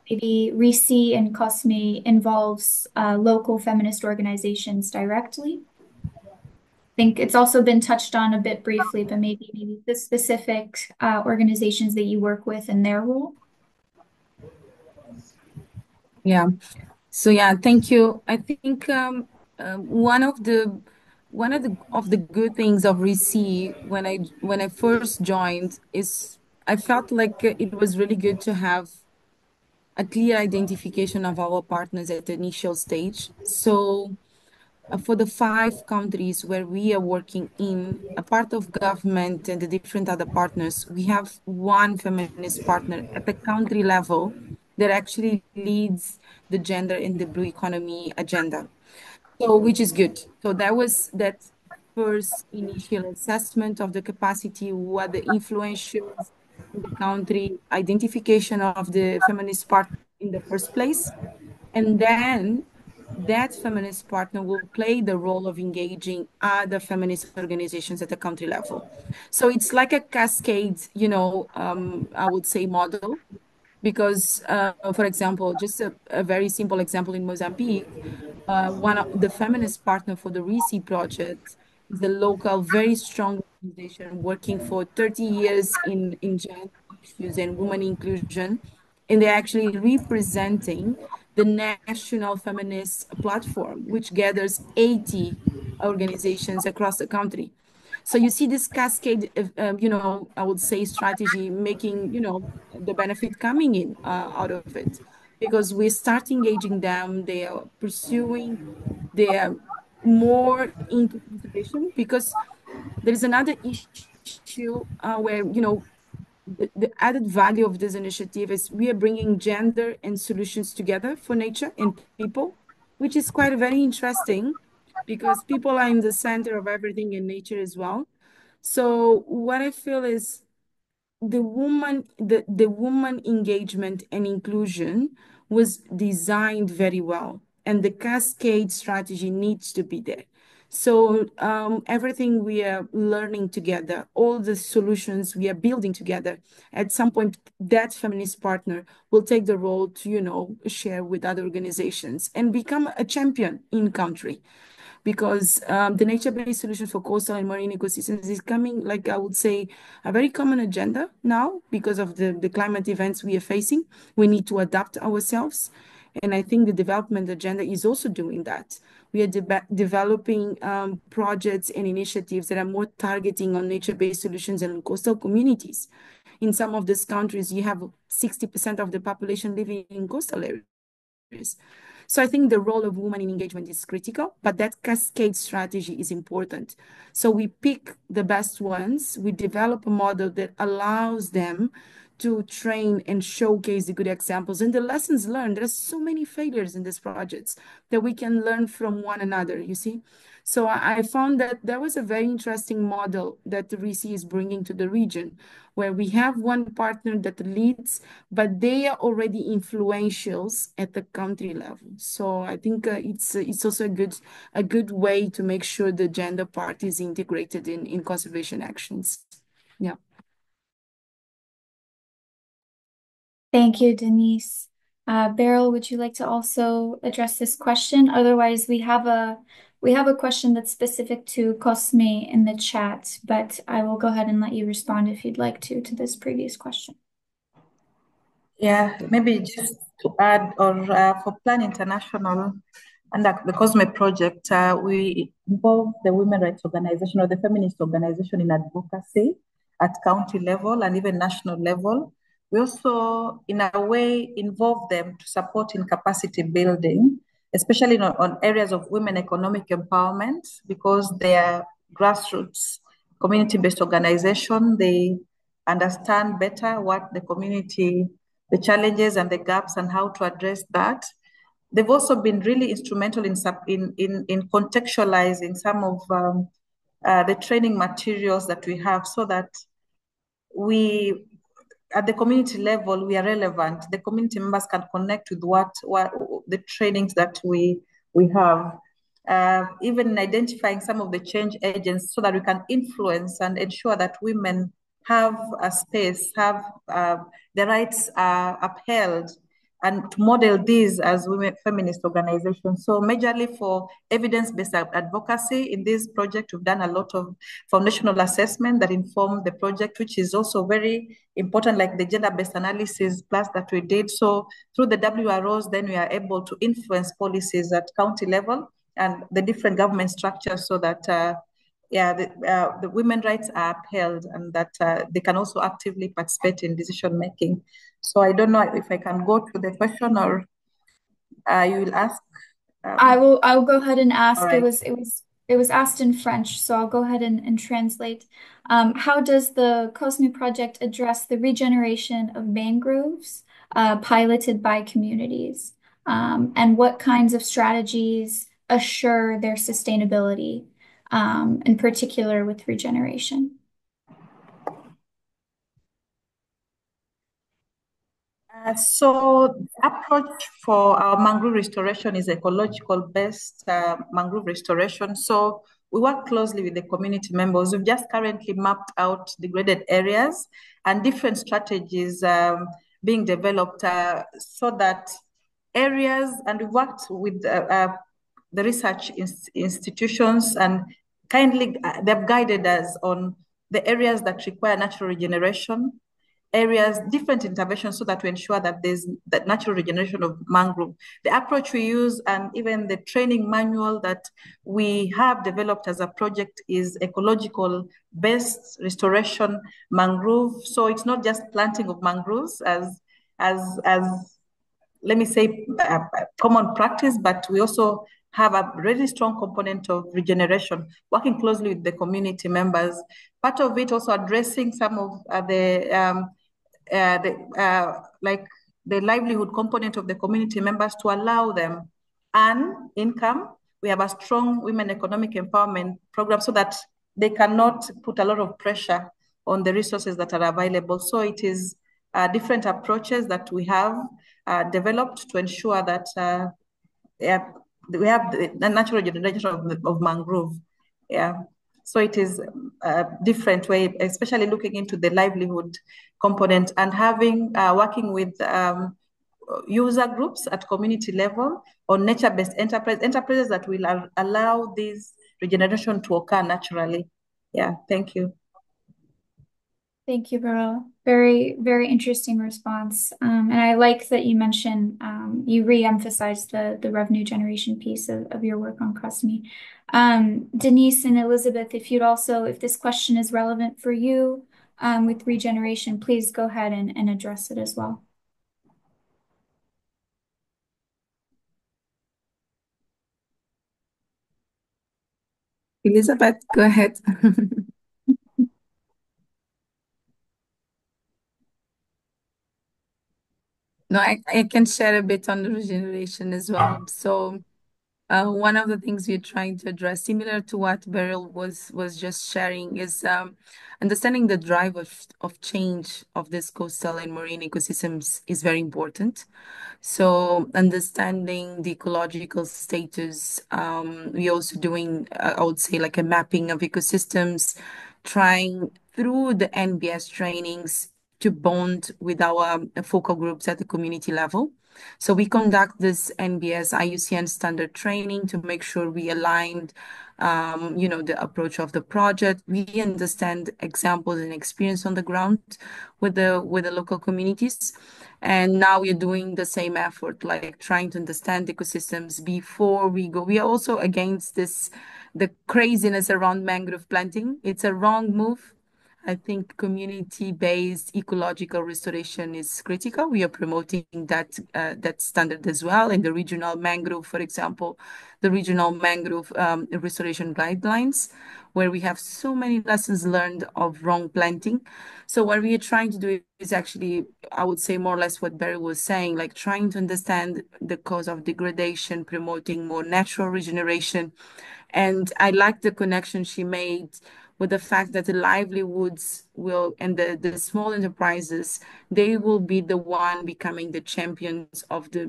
maybe ReSea and COSME involves local feminist organizations directly. I think it's also been touched on a bit briefly, but maybe the specific organizations that you work with and their role. Yeah. So yeah, thank you. I think one of the good things of ReSea when I first joined is I felt like it was really good to have a clear identification of our partners at the initial stage. So for the 5 countries where we are working in, a part of government and the different other partners, we have one feminist partner at the country level that actually leads the gender and the blue economy agenda. So, which is good. So that was that first initial assessment of the capacity, what the influentials in the country, identification of the feminist part in the first place. And then that feminist partner will play the role of engaging other feminist organizations at the country level. So it's like a cascade, I would say model, because, for example, just a very simple example in Mozambique, one of the feminist partner for the ReSea project is a local, very strong organization working for 30 years in gender issues and women inclusion. And they're actually representing the National Feminist Platform, which gathers 80 organizations across the country. So you see this cascade of, I would say strategy making, the benefit coming in out of it. Because we start engaging them, they are pursuing, they are more into conservation. Because there is another issue where, the added value of this initiative is we are bringing gender and solutions together for nature and people, which is quite very interesting because people are in the center of everything in nature as well. So what I feel is the woman engagement and inclusion was designed very well, and the cascade strategy needs to be there. So everything we are learning together, all the solutions we are building together, at some point that feminist partner will take the role to, share with other organizations and become a champion in country. Because the nature-based solutions for coastal and marine ecosystems is coming, like I would say, a very common agenda now because of the climate events we are facing. We need to adapt ourselves. And I think the development agenda is also doing that. We are developing projects and initiatives that are more targeting on nature-based solutions and coastal communities. In some of these countries, you have 60% of the population living in coastal areas. So I think the role of women in engagement is critical, but that cascade strategy is important. So we pick the best ones, we develop a model that allows them to train and showcase the good examples and the lessons learned. There are so many failures in these projects that we can learn from one another, you see? So I found that there was a very interesting model that the ReSea is bringing to the region, where we have one partner that leads, but they are already influentials at the country level. So I think it's also a good way to make sure the gender part is integrated in conservation actions. Yeah. Thank you, Denise. Beryl, would you like to also address this question? Otherwise, we have a question that's specific to COSME in the chat, but I will go ahead and let you respond if you'd like to this previous question. Yeah, maybe just to add, or for Plan International, under the COSME project, we involve the women rights organization or the feminist organization in advocacy at county level and even national level. We also, in a way, involve them to support in capacity building, especially on areas of women economic empowerment, because they are grassroots community-based organization. They understand better what the community, the challenges and the gaps and how to address that. they've also been really instrumental in contextualizing some of the training materials that we have, so that we, at the community level, we are relevant. The community members can connect with what the trainings that we have. Even identifying some of the change agents, so that we can influence and ensure that women have a space, have the rights are upheld, and to model these as women feminist organizations. So majorly for evidence-based advocacy in this project, we've done a lot of foundational assessment that informed the project, which is also very important, like the gender-based analysis plus that we did. So through the WROs, then we are able to influence policies at county level and the different government structures, so that the women's rights are upheld, and that they can also actively participate in decision making. So I don't know if I can go to the question, or you will ask. I'll go ahead and ask. Right. It was asked in French, so I'll go ahead and translate. How does the COSME project address the regeneration of mangroves piloted by communities? And what kinds of strategies assure their sustainability, in particular with regeneration? So the approach for our mangrove restoration is ecological based mangrove restoration. So we work closely with the community members. We've just currently mapped out degraded areas and different strategies being developed so that areas, and we worked with the research institutions, and kindly they've guided us on the areas that require natural regeneration, areas, different interventions, so that we ensure that there's that natural regeneration of mangrove. The approach we use, and even the training manual that we have developed as a project, is ecological based restoration mangrove. So it's not just planting of mangroves as let me say common practice, but we also have a really strong component of regeneration, working closely with the community members. Part of it also addressing some of like the livelihood component of the community members, to allow them an income. We have a strong women economic empowerment program, so that they cannot put a lot of pressure on the resources that are available. So it is different approaches that we have developed to ensure that we have the natural regeneration of mangrove. Yeah. So it is a different way, especially looking into the livelihood component, and having working with user groups at community level on nature-based enterprises that will allow this regeneration to occur naturally. Yeah, thank you. Thank you, Beryl. Very, very interesting response. And I like that you mentioned, you re-emphasized the revenue generation piece of your work on COSME. Denise and Elizabeth, if this question is relevant for you with regeneration, please go ahead and address it as well. Elizabeth, go ahead. No, I can share a bit on the regeneration as well. So one of the things we're trying to address, similar to what Beryl was just sharing, is understanding the drive of change of this coastal and marine ecosystems is very important. So understanding the ecological status, we're also doing, I would say, like a mapping of ecosystems, trying through the NBS trainings to bond with our focal groups at the community level. So we conduct this NBS IUCN standard training to make sure we aligned, the approach of the project. We understand examples and experience on the ground with the local communities. And now we're doing the same effort, like trying to understand ecosystems before we go. We are also against the craziness around mangrove planting. It's a wrong move. I think community-based ecological restoration is critical. We are promoting that standard as well in the regional mangrove, for example, the regional mangrove restoration guidelines, where we have so many lessons learned of wrong planting. So what we are trying to do is actually, I would say more or less what Barry was saying, like trying to understand the cause of degradation, promoting more natural regeneration. And I like the connection she made with the fact that the livelihoods will and the small enterprises, they will be the one becoming the champions of the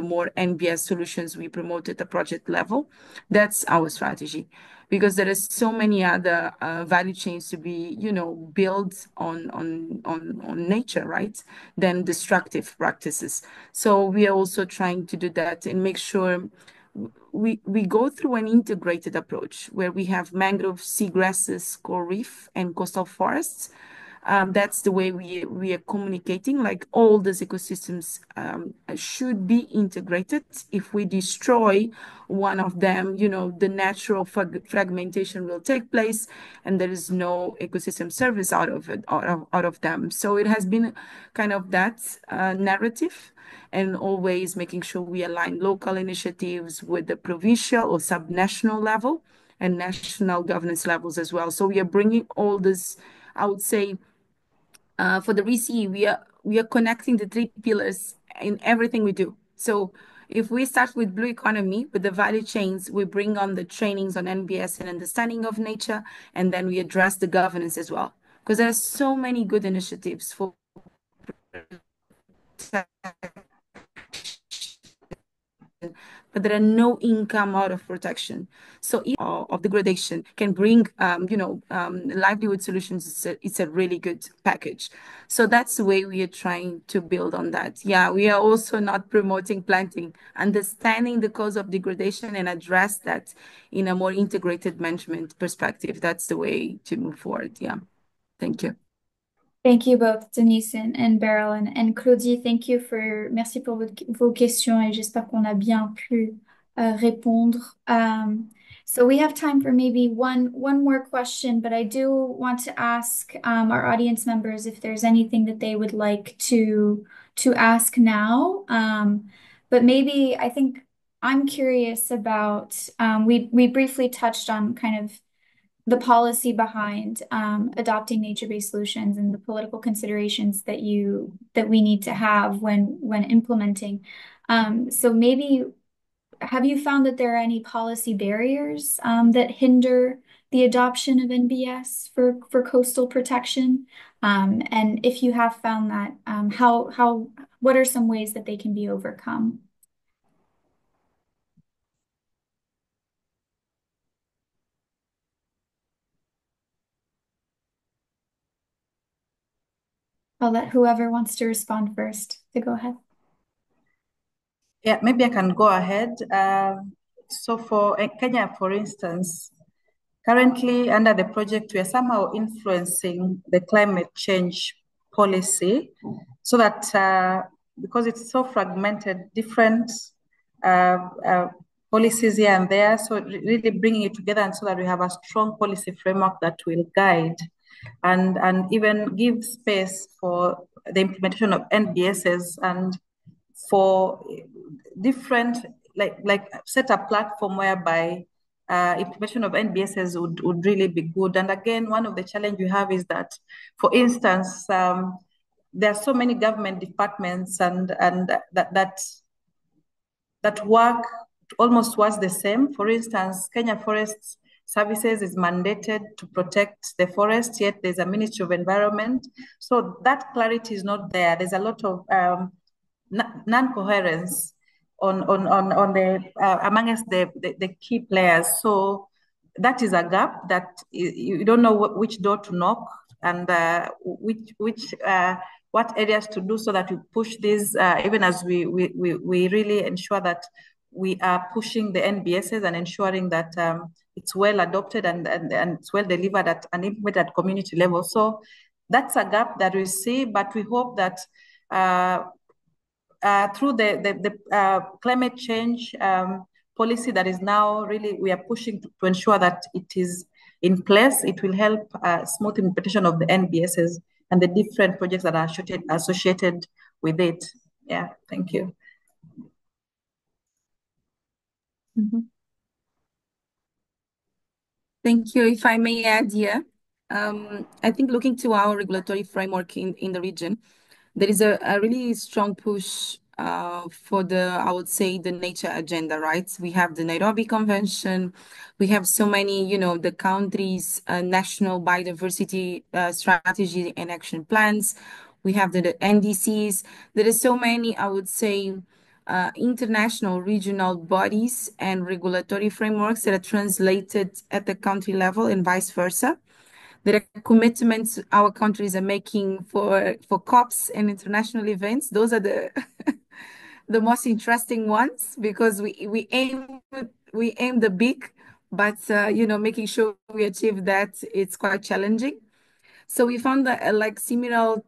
more NBS solutions we promote at the project level. That's our strategy. Because there is so many other value chains to be, built on nature, right? Than destructive practices. So we are also trying to do that and make sure we go through an integrated approach where we have mangrove, seagrasses, coral reef, and coastal forests. That's the way we are communicating. Like all these ecosystems should be integrated. If we destroy one of them, the natural fragmentation will take place, and there is no ecosystem service out of it, out of them. So it has been kind of that narrative, and always making sure we align local initiatives with the provincial or subnational level and national governance levels as well. So we are bringing all this, I would say, for the ReSea, we are connecting the three pillars in everything we do. So if we start with blue economy, with the value chains, we bring on the trainings on NBS and understanding of nature, and then we address the governance as well. Because there are so many good initiatives for but there are no income out of protection. So of degradation can bring, livelihood solutions. It's a really good package. So that's the way we are trying to build on that. Yeah, we are also not promoting planting, understanding the cause of degradation and address that in a more integrated management perspective. That's the way to move forward. Yeah. Thank you. Thank you both, Denise and Beryl. And Claudie, merci pour vos questions et j'espère qu'on a bien pu répondre. So we have time for maybe one more question, but I do want to ask our audience members if there's anything that they would like to ask now. But maybe I think I'm curious about, we briefly touched on kind of the policy behind adopting nature-based solutions and the political considerations that we need to have when implementing. So maybe have you found that there are any policy barriers that hinder the adoption of NBS for coastal protection? And if you have found that, what are some ways that they can be overcome? I'll let whoever wants to respond first to go ahead. Yeah, maybe I can go ahead. So for Kenya, for instance, currently under the project, we are somehow influencing the climate change policy so that because it's so fragmented, different policies here and there, so really bringing it together and so that we have a strong policy framework that will guide and even give space for the implementation of NBSs and for different, like set a platform whereby implementation of NBSs would really be good. And again, one of the challenges we have is that, for instance, there are so many government departments and that work almost was the same. For instance, Kenya Forests Services is mandated to protect the forest, yet there's a Ministry of Environment. So that clarity is not there. There's a lot of non-coherence on the amongst the key players. So that is a gap that you don't know which door to knock and what areas to do so that we push this, even as we really ensure that we are pushing the NBSs and ensuring that it's well adopted and it's well delivered at an implemented at community level. So that's a gap that we see, but we hope that through the climate change policy that is now really, we are pushing to ensure that it is in place, it will help smooth implementation of the NBSs and the different projects that are associated with it. Yeah, thank you. Thank you. If I may add here, I think looking to our regulatory framework in the region, there is a really strong push for I would say, the nature agenda, right? We have the Nairobi Convention. We have so many, the country's national biodiversity strategy and action plans. We have the NDCs. There is so many, I would say, international regional bodies and regulatory frameworks that are translated at the country level and vice versa. There are commitments our countries are making for COPs and international events. Those are the the most interesting ones because we aim the big, but making sure we achieve that, it's quite challenging. So we found that like similar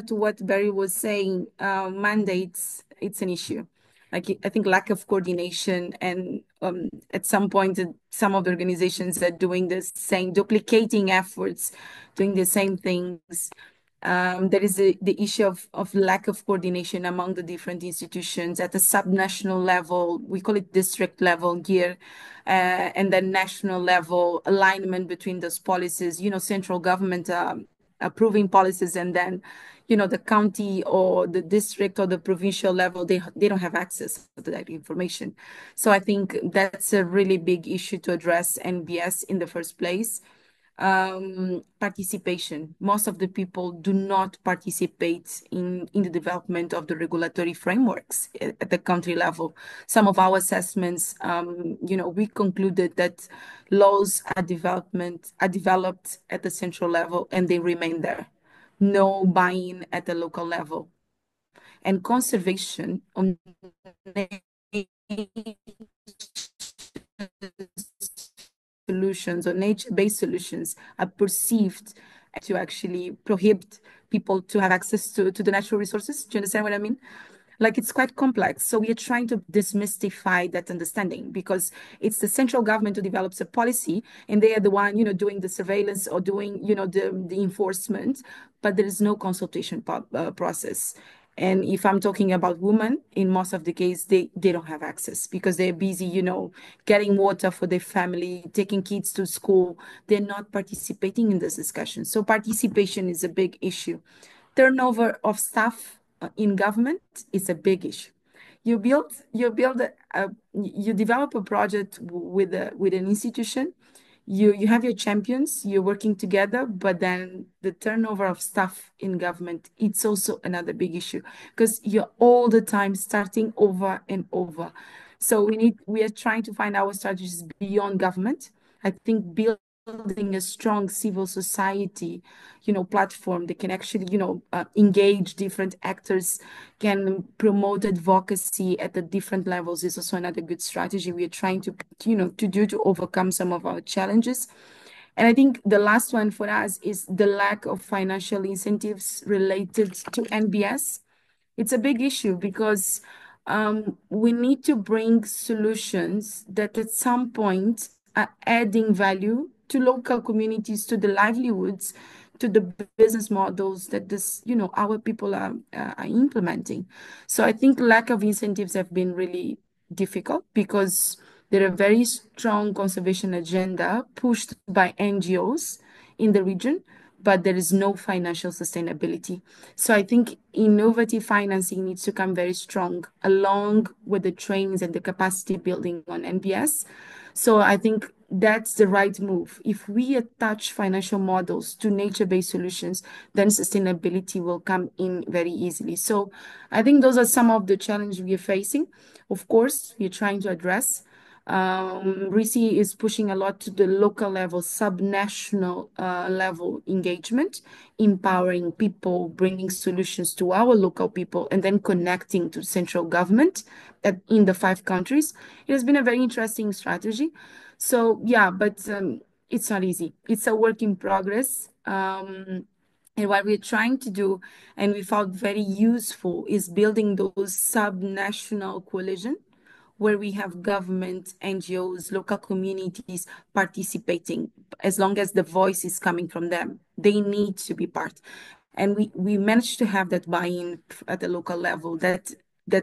to what Barry was saying, mandates, it's an issue. Like I think lack of coordination and at some point some of the organizations are doing the same, duplicating efforts, doing the same things. There is the issue of lack of coordination among the different institutions at the subnational level. We call it district level here, and then national level alignment between those policies. Central government approving policies, and then the county or the district or the provincial level, they don't have access to that information. So I think that's a really big issue to address NBS in the first place. Participation. Most of the people do not participate in the development of the regulatory frameworks at the country level. Some of our assessments, we concluded that laws are developed at the central level and they remain there. No buy-in at the local level. And conservation on solutions or nature-based solutions are perceived to actually prohibit people to have access to the natural resources. Do you understand what I mean? Like it's quite complex. So we are trying to demystify that understanding because it's the central government who develops a policy and they are the one, doing the surveillance or doing, the enforcement, but there is no consultation process. And if I'm talking about women, in most of the case, they don't have access because they're busy, getting water for their family, taking kids to school. They're not participating in this discussion. So participation is a big issue. Turnover of staff in government is a big issue. You develop a project with an institution. You have your champions, you're working together, but then the turnover of staff in government, it's also another big issue because you're all the time starting over and over. So we are trying to find our strategies beyond government. I think building a strong civil society, platform that can actually, engage different actors, can promote advocacy at the different levels is also another good strategy we are trying to do to overcome some of our challenges. And I think the last one for us is the lack of financial incentives related to NBS. It's a big issue because we need to bring solutions that at some point are adding value to local communities, to the livelihoods, to the business models that our people are implementing. So I think lack of incentives have been really difficult because there are very strong conservation agenda pushed by NGOs in the region, but there is no financial sustainability. So I think innovative financing needs to come very strong along with the trainings and the capacity building on NBS. So I think that's the right move. If we attach financial models to nature-based solutions, then sustainability will come in very easily. So I think those are some of the challenges we are facing. Of course, we're trying to address. ReSea is pushing a lot to the local level, subnational level engagement, empowering people, bringing solutions to our local people, and then connecting to central government in the 5 countries. It has been a very interesting strategy. So yeah, but it's not easy. It's a work in progress. And what we're trying to do, and we found very useful, is building those subnational coalition where we have government, NGOs, local communities participating, as long as the voice is coming from them. They need to be part. And we managed to have that buy-in at the local level, that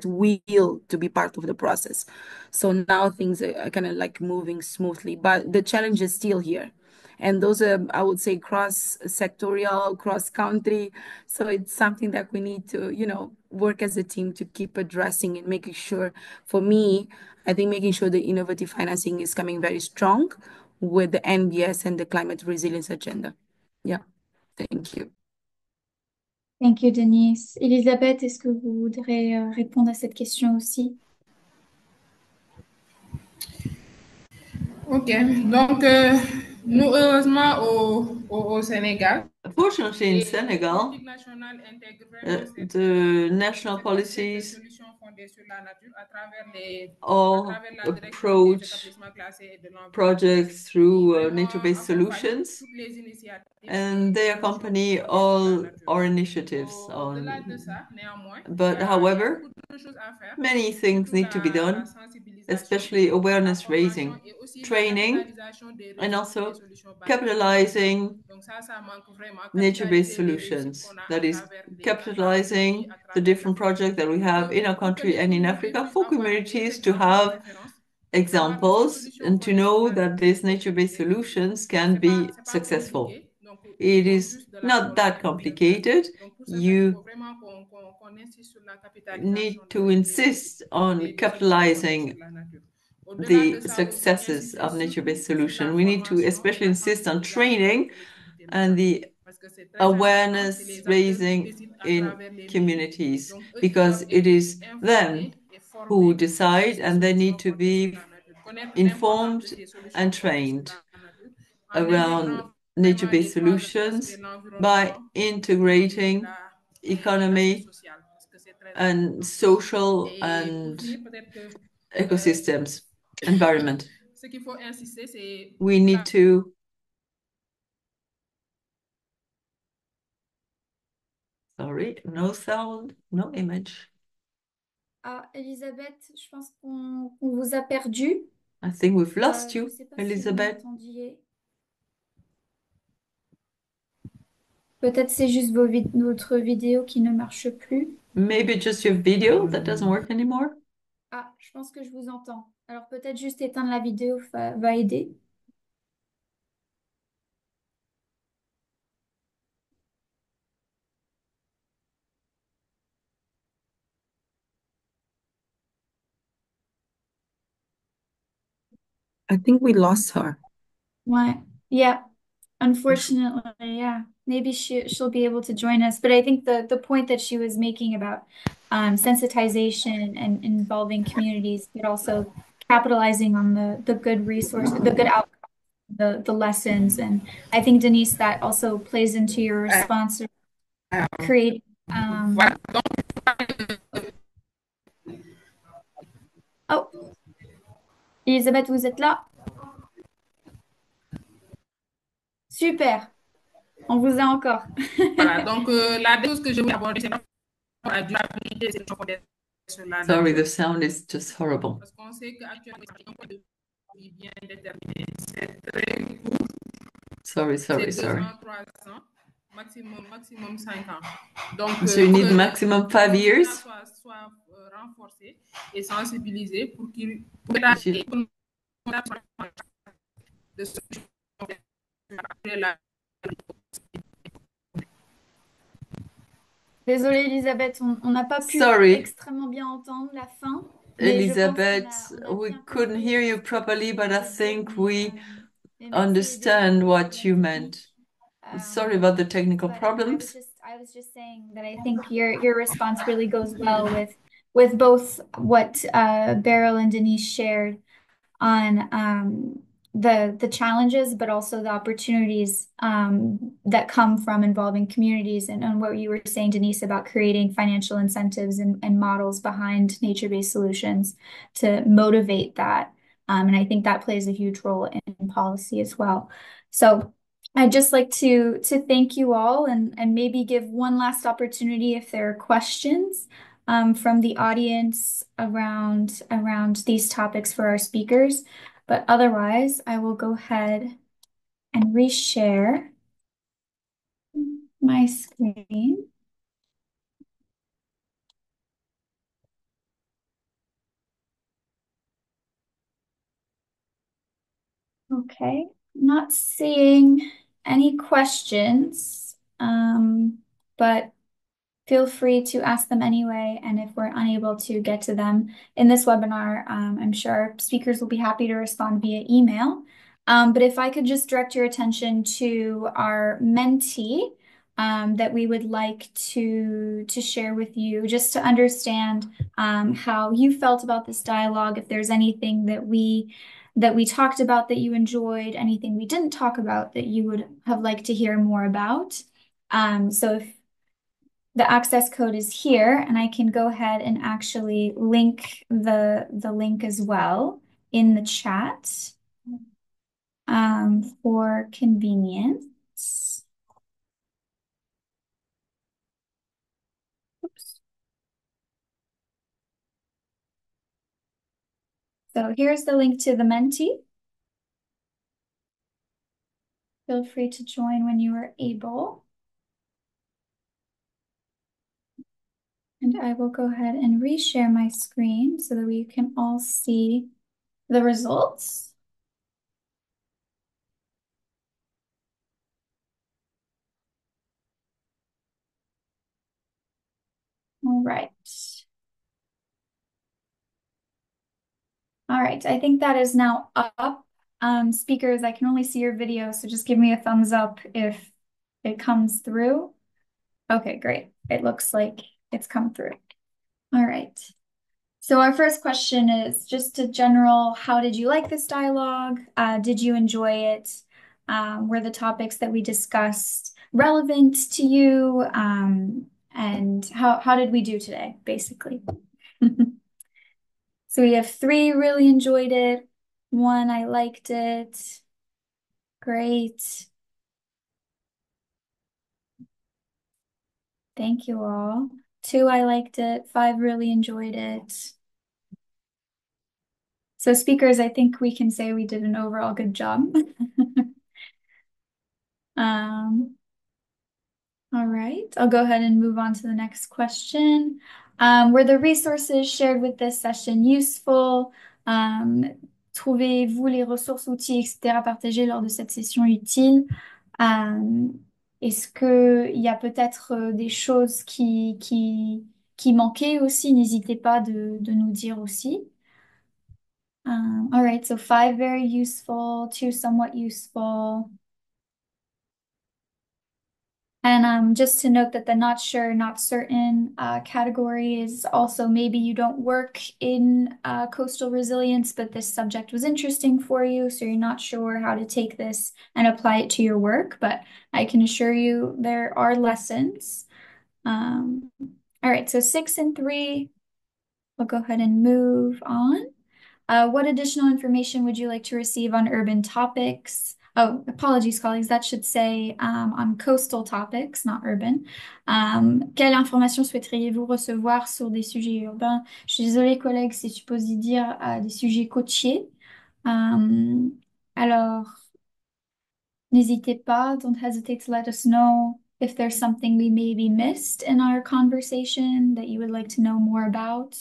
will to be part of the process. So now things are kind of like moving smoothly, but the challenge is still here. And those are, I would say, cross-sectorial, cross-country. So it's something that we need to, work as a team to keep addressing and making sure, for me, I think making sure the innovative financing is coming very strong with the NBS and the climate resilience agenda. Yeah, thank you. Thank you, Denise. Elisabeth, est-ce que vous voudrez répondre à cette question aussi? Ok, donc nous, heureusement, au Sénégal, Unfortunately, in Senegal, the national policies all approach projects through nature-based solutions, and they accompany all our initiatives but however, many things need to be done, especially awareness raising, training, and also capitalizing nature-based solutions. That is, capitalizing the different projects that we have in our country and in Africa for communities to have examples and to know that these nature-based solutions can be successful. It is not that complicated. You need to insist on capitalizing the successes of nature-based solution. We need to especially insist on training and the awareness raising in communities, because it is them who decide and they need to be informed and trained around nature-based solutions by integrating economy and social and ecosystems, environment. We need to sorry, no sound, no image. Ah, Elisabeth, je pense qu'on vous a perdu. I think we've lost Je you, sais pas si vous Elisabeth. m'entendiez. Peut-être c'est juste votre vidéo qui ne marche plus. Maybe just your video that doesn't work anymore. Ah, je pense que je vous entends. Alors peut-être juste éteindre la vidéo va aider. I think we lost her. Ouais. Yeah. Unfortunately, yeah. Maybe she'll be able to join us. But I think the point that she was making about sensitization and involving communities, but also capitalizing on the good resource, the good outcome, the lessons. And I think, Denise, that also plays into your response to create Oh, Elisabeth, vous êtes là? Super. On vous a encore. Voilà, donc la chose que je voulais aborder, c'est la durabilité des solutions fondées sur la nature. Sorry, the sound is just horrible. Parce qu'on sait qu'actuellement, il est bien déterminé. C'est très court. Sorry. C'est 2 ans, 3 ans, maximum 5 ans. Donc, So you need maximum 5 years? Soit renforcé et sensibilisé pour qu'il de solutions après la Désolée, Elisabeth, on n'a pas pu Sorry. extrêmement bien entendre la fin. Mais Elizabeth, je pense qu'on a we bien couldn't compris hear ce you que properly, but I vous think disiez, we mais understand what you meant. technique. Sorry about the technical But problems. I was just saying that I think your response really goes well with both what Beryl and Denise shared on the challenges, but also the opportunities that come from involving communities, and what you were saying, Denise, about creating financial incentives and models behind nature-based solutions to motivate that. And I think that plays a huge role in policy as well. So I'd just like to thank you all and maybe give one last opportunity if there are questions from the audience around these topics for our speakers. But otherwise, I will go ahead and reshare my screen. Okay, not seeing any questions, but feel free to ask them anyway. And if we're unable to get to them in this webinar, I'm sure our speakers will be happy to respond via email. But if I could just direct your attention to our mentee that we would like to share with you, just to understand how you felt about this dialogue, if there's anything that we talked about that you enjoyed, anything we didn't talk about that you would have liked to hear more about. So if the access code is here, and I can go ahead and actually link the link as well in the chat for convenience. Oops. So here's the link to the Menti. Feel free to join when you are able. And I will go ahead and reshare my screen so that we can all see the results. All right. All right, I think that is now up. Speakers, I can only see your video, so just give me a thumbs up if it comes through. Okay, great. It looks like it's come through. All right. So our first question is just a general, how did you like this dialogue? Did you enjoy it? Were the topics that we discussed relevant to you? And how did we do today, basically? So we have 3 really enjoyed it. 1, I liked it. Great. Thank you all. 2, I liked it. 5, really enjoyed it. So speakers, I think we can say we did an overall good job. All right, I'll go ahead and move on to the next question. Were the resources shared with this session useful? Trouvez-vous les ressources, outils, etc. partagés lors de cette session utile? Est-ce qu'il y a peut-être des choses qui manquaient aussi? N'hésitez pas de nous dire aussi. All right, so 5 very useful, 2 somewhat useful. And just to note that the not sure, not certain category is also maybe you don't work in coastal resilience, but this subject was interesting for you, so you're not sure how to take this and apply it to your work. But I can assure you there are lessons. All right, so 6 and 3, we'll go ahead and move on. What additional information would you like to receive on urban topics? Oh, apologies, colleagues. That should say on coastal topics, not urban. Quelle information souhaiteriez-vous recevoir sur des sujets urbains? Je suis désolée, collègues, c'est supposé dire des sujets côtiers. Alors, n'hésitez pas. Don't hesitate to let us know if there's something we maybe missed in our conversation that you would like to know more about.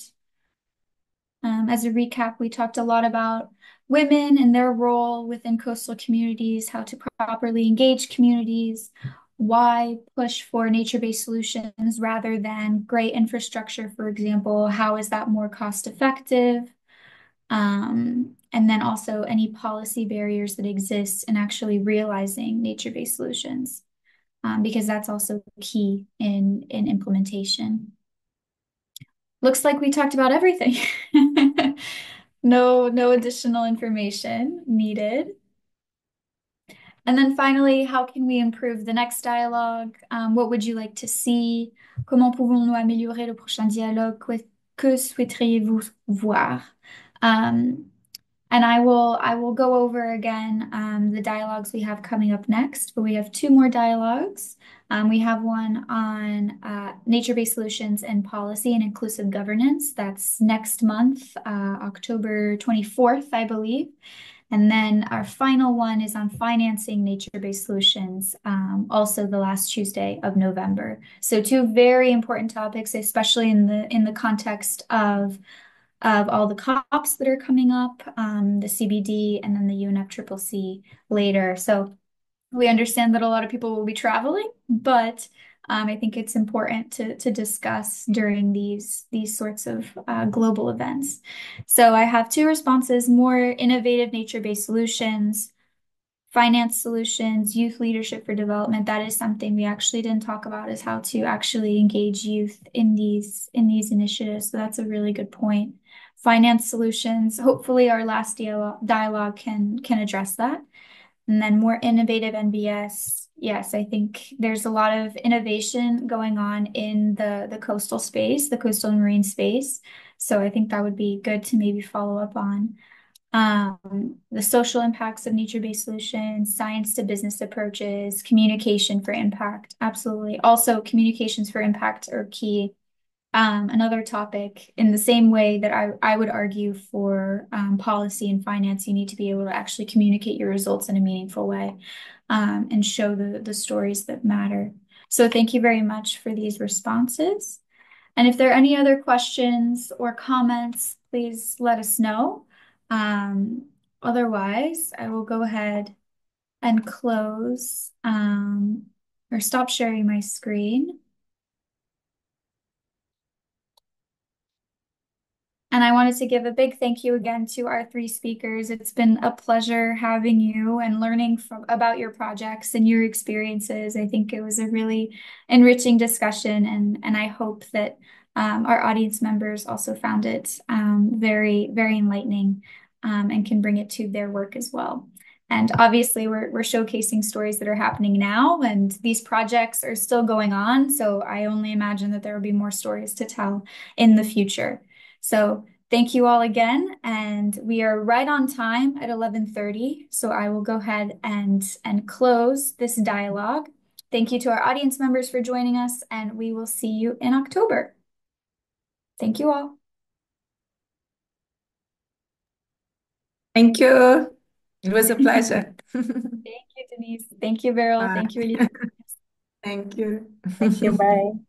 As a recap, we talked a lot about women and their role within coastal communities, how to properly engage communities, why push for nature-based solutions rather than great infrastructure, for example. How is that more cost-effective? And then also any policy barriers that exist in actually realizing nature-based solutions, because that's also key in implementation. Looks like we talked about everything. No additional information needed. And then finally, how can we improve the next dialogue? What would you like to see? Comment pouvons-nous améliorer le prochain dialogue? Que souhaiteriez-vous voir? And I will go over again the dialogues we have coming up next, but we have two more dialogues. We have one on nature-based solutions and policy and inclusive governance. That's next month, October 24th, I believe. And then our final one is on financing nature-based solutions, also the last Tuesday of November. So two very important topics, especially in the context of all the COPs that are coming up, the CBD, and then the UNFCCC later. So we understand that a lot of people will be traveling, but I think it's important to discuss during these sorts of global events. So I have two responses: more innovative nature-based solutions, finance solutions, youth leadership for development. That is something we actually didn't talk about, is how to actually engage youth in these initiatives. So that's a really good point. Finance solutions, hopefully our last dialogue can address that. And then more innovative NBS. Yes, I think there's a lot of innovation going on in the coastal space, the coastal and marine space. So I think that would be good to maybe follow up on. The social impacts of nature-based solutions, science to business approaches, communication for impact. Absolutely. Also, communications for impact are key. Another topic, in the same way that I would argue for policy and finance, you need to be able to actually communicate your results in a meaningful way, and show the stories that matter. So thank you very much for these responses. And if there are any other questions or comments, please let us know. Otherwise, I will go ahead and close or stop sharing my screen. And I wanted to give a big thank you again to our three speakers. It's been a pleasure having you and learning about your projects and your experiences. I think it was a really enriching discussion, and I hope that our audience members also found it very, very enlightening, and can bring it to their work as well. And obviously, we're showcasing stories that are happening now, and these projects are still going on. So I only imagine that there will be more stories to tell in the future. So thank you all again, and we are right on time at 11:30. So I will go ahead and close this dialogue. Thank you to our audience members for joining us, and we will see you in October. Thank you all. Thank you. It was a pleasure. Thank you, Denise. Thank you, Beryl. Thank you, Elisa. Thank you. Thank you. Bye.